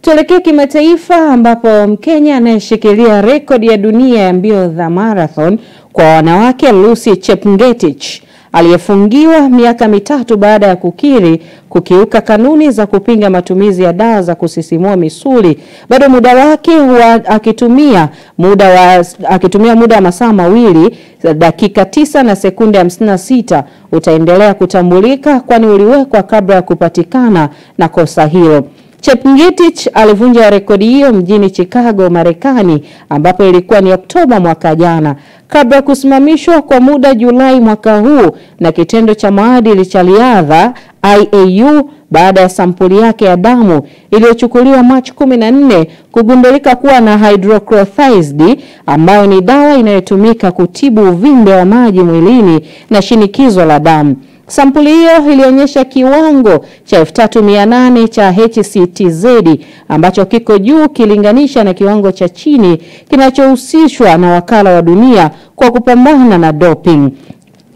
Tuelekee kimataifa ambapo Mkenya anayeshikilia rekodi ya dunia ya mbio za marathon kwa wanawake Lucy Chepngetich aliyefungiwa miaka 3 baada ya kukiuka kanuni za kupinga matumizi ya dawa za kusisimua misuli. Bado muda wake akitumia muda wa masaa 2 dakika 9 na sekunde 56 utaendelea kutambulika, kwani uliwekwa kabla ya kupatikana na kosa hilo. Chepngetich alivunja rekodi hiyo mjini Chicago, Marekani, ambapo ilikuwa ni Oktoba mwaka jana, kabla ya kusimamishwa kwa muda Julai mwaka huu na kitendo cha maadili cha riadha IAU baada ya sampuli yake ya damu iliyochukuliwa Machi 14 kugundulika kuwa na hydrochlorothiazide, ambayo ni dawa inayotumika kutibu uvimbe wa maji mwilini na shinikizo la damu. Sampuli hiyo ilionyesha kiwango cha 3800 cha HCTZ ambacho kiko juu kilinganisha na kiwango cha chini kinachohusishwa na wakala wa dunia kwa kupambana na doping.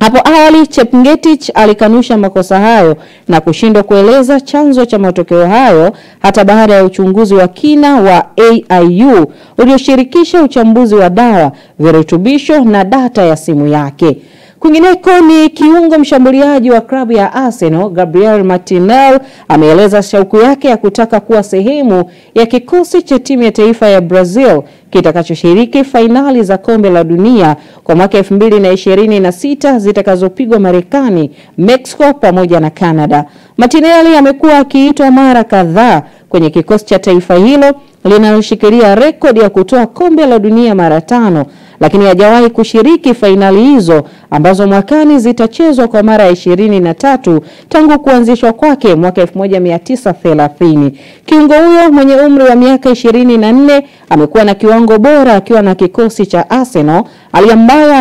Hapo awali Chepngetich alikanusha makosa hayo na kushindwa kueleza chanzo cha matokeo hayo hata baada ya uchunguzi wa kina wa AIU ulioshirikisha uchambuzi wa dawa, virutubisho na data ya simu yake. Kwingineko ni kiungo mshambuliaji wa klabu ya Arsenal Gabriel Martinelli ameeleza shauku yake ya kutaka kuwa sehemu ya kikosi cha timu ya taifa ya Brazil kitakachoshiriki fainali za kombe la dunia kwa mwaka 2026 zitakazopigwa Marekani, Mexico pamoja na Canada. Martinelli amekuwa akiitwa mara kadhaa kwenye kikosi cha taifa hilo linaloshikilia rekodi ya kutoa kombe la dunia mara 5, lakini hajawahi kushiriki fainali hizo ambazo mwakani zitachezwa kwa mara ya 23 tangu kuanzishwa kwake mwaka 1930. Kiungo huyo mwenye umri wa miaka 24 amekuwa na kiwango bora akiwa na kikosi cha Arsenal, ambaye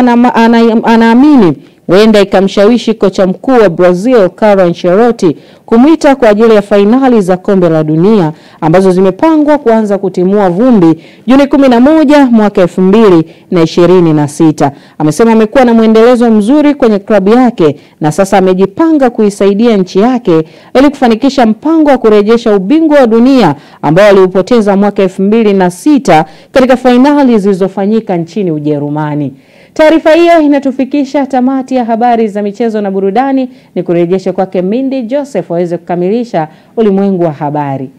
anaamini huenda ikamshawishi kocha mkuu wa Brazil Carlo Ancelotti kumuita kwa ajili ya fainali za kombe la dunia ambazo zimepangwa kuanza kutimua vumbi Juni 11 mwaka 2026. Amesema amekuwa na muendelezo mzuri kwenye klabu yake na sasa amejipanga kuisaidia nchi yake ili kufanikisha mpango wa kurejesha ubingwa wa dunia ambao aliupoteza mwaka 2006 katika fainali zilizofanyika nchini Ujerumani. Taarifa hiyo inatufikisha tamati ya habari za michezo na burudani. Ni kurejesha kwake Mindi Joseph aweze kukamilisha ulimwengu wa habari.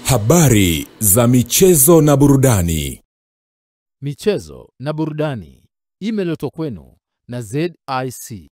Habari za michezo na burudani. Michezo na burudani imeletwa kwenu na ZIC.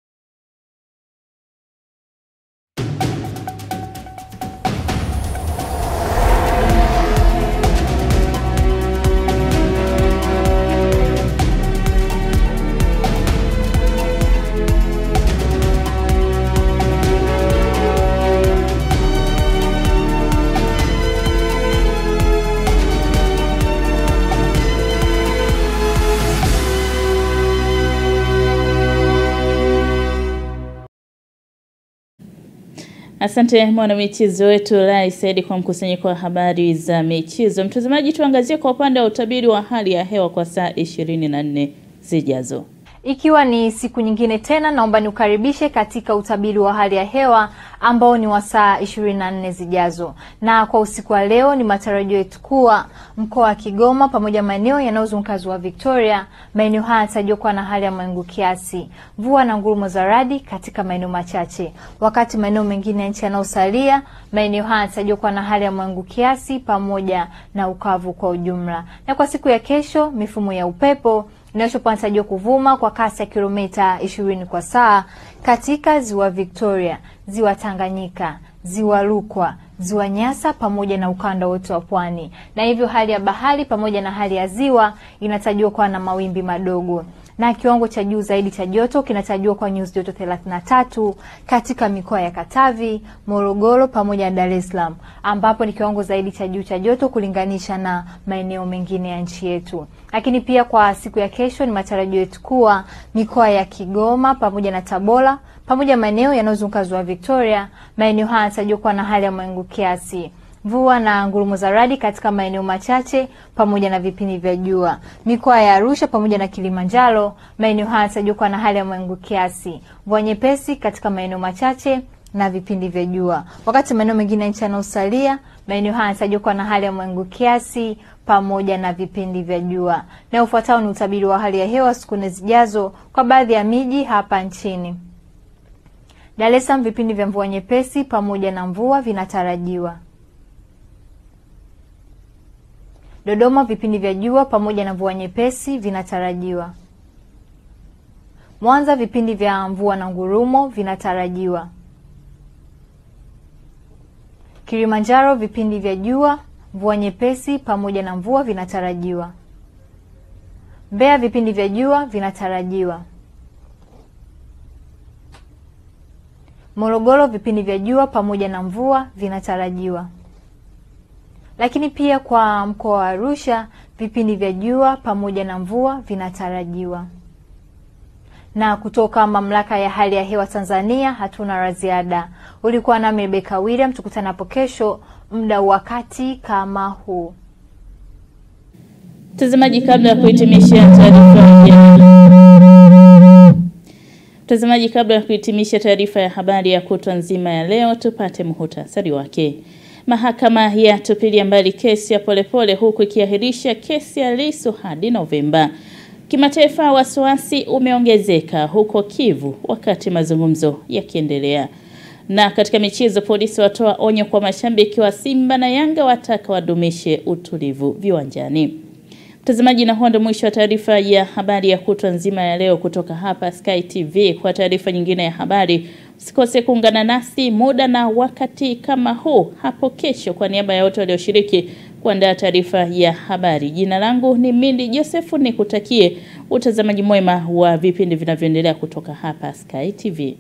Asante mwana michezo wetu Lai Saidi kwa mkusanyiko wa habari za michezo. Mtazamaji, tuangazie kwa upande wa utabiri wa hali ya hewa kwa saa 24 zijazo. Ikiwa ni siku nyingine tena, naomba niukaribishe katika utabiri wa hali ya hewa ambao ni wa saa 24 zijazo. Na kwa usiku wa leo ni matarajio yetu kuwa mkoa wa Kigoma pamoja maeneo yanayozunguka ziwa Victoria, maeneo haya yatajua kuwa na hali ya mawingu kiasi, mvua na ngurumo za radi katika maeneo machache. Wakati maeneo mengine ya nchi yanayosalia, maeneo haya yatajua kuwa na hali ya mawingu kiasi pamoja na ukavu kwa ujumla. Na kwa siku ya kesho, mifumo ya upepo inayotarajiwa kuvuma kwa kasi ya kilomita 20 kwa saa katika ziwa Victoria, ziwa Tanganyika, ziwa Rukwa, ziwa Nyasa pamoja na ukanda wote wa pwani. Na hivyo hali ya bahari pamoja na hali ya ziwa inatarajiwa kuwa na mawimbi madogo. Na kiwango cha juu zaidi cha joto kinatarajiwa kwa nyuzi joto 33 katika mikoa ya Katavi, Morogoro pamoja na Dar es Salaam, ambapo ni kiwango zaidi cha juu cha joto kulinganisha na maeneo mengine ya nchi yetu. Lakini pia kwa siku ya kesho ni matarajio yetu kuwa mikoa ya Kigoma pamoja na Tabora pamoja maeneo yanayozunguka ziwa Victoria, maeneo haya yanatarajiwa kuwa na hali ya mawingu kiasi, mvua na ngurumo za radi katika maeneo machache pamoja na vipindi vya jua. Mikoa ya Arusha pamoja na Kilimanjaro, maeneo haya yanatarajiwa kuwa na hali ya mawingu kiasi, mvua nyepesi katika maeneo machache na vipindi vya jua. Wakati maeneo mengine nchi yanayosalia, maeneo haya yanatarajiwa kuwa na hali ya mawingu kiasi pamoja na vipindi vya jua. Na ufuatao ni utabiri wa hali ya hewa siku zijazo kwa baadhi ya miji hapa nchini. Dar es Salaam, vipindi vya mvua nyepesi pamoja na mvua vinatarajiwa. Dodoma, vipindi vya jua pamoja na mvua nyepesi vinatarajiwa. Mwanza, vipindi vya mvua na ngurumo vinatarajiwa. Kilimanjaro, vipindi vya jua, mvua nyepesi pamoja na mvua vinatarajiwa. Mbeya, vipindi vya jua vinatarajiwa. Morogoro, vipindi vya jua pamoja na mvua vinatarajiwa. Lakini pia kwa mkoa wa Arusha, vipindi vya jua pamoja na mvua vinatarajiwa. Na kutoka mamlaka ya hali ya hewa Tanzania hatuna la ziada. Ulikuwa nami Rebecca William, tukutane hapo kesho muda wakati kama huu. Mtazamaji, kabla ya kuhitimisha taarifa ya habari ya kutwa nzima ya leo, tupate muhtasari wake. Mahakama ya tupilia mbali kesi ya Polepole huku ikiahirisha kesi ya Lissu hadi Novemba. Kimataifa, wasiwasi umeongezeka huko Kivu wakati mazungumzo yakiendelea. Na katika michezo, polisi watoa onyo kwa mashabiki wa Simba na Yanga wataka wadumishe utulivu viwanjani. Mtazamaji, na huo ndio mwisho wa taarifa ya habari ya kutwa nzima ya leo kutoka hapa Sky TV. Kwa taarifa nyingine ya habari, usikose kuungana nasi muda na wakati kama huu hapo kesho. Kwa niaba ya wote walioshiriki kuandaa taarifa ya habari, jina langu ni Mindi Joseph, nikutakie utazamaji mwema wa vipindi vinavyoendelea kutoka hapa Sky TV.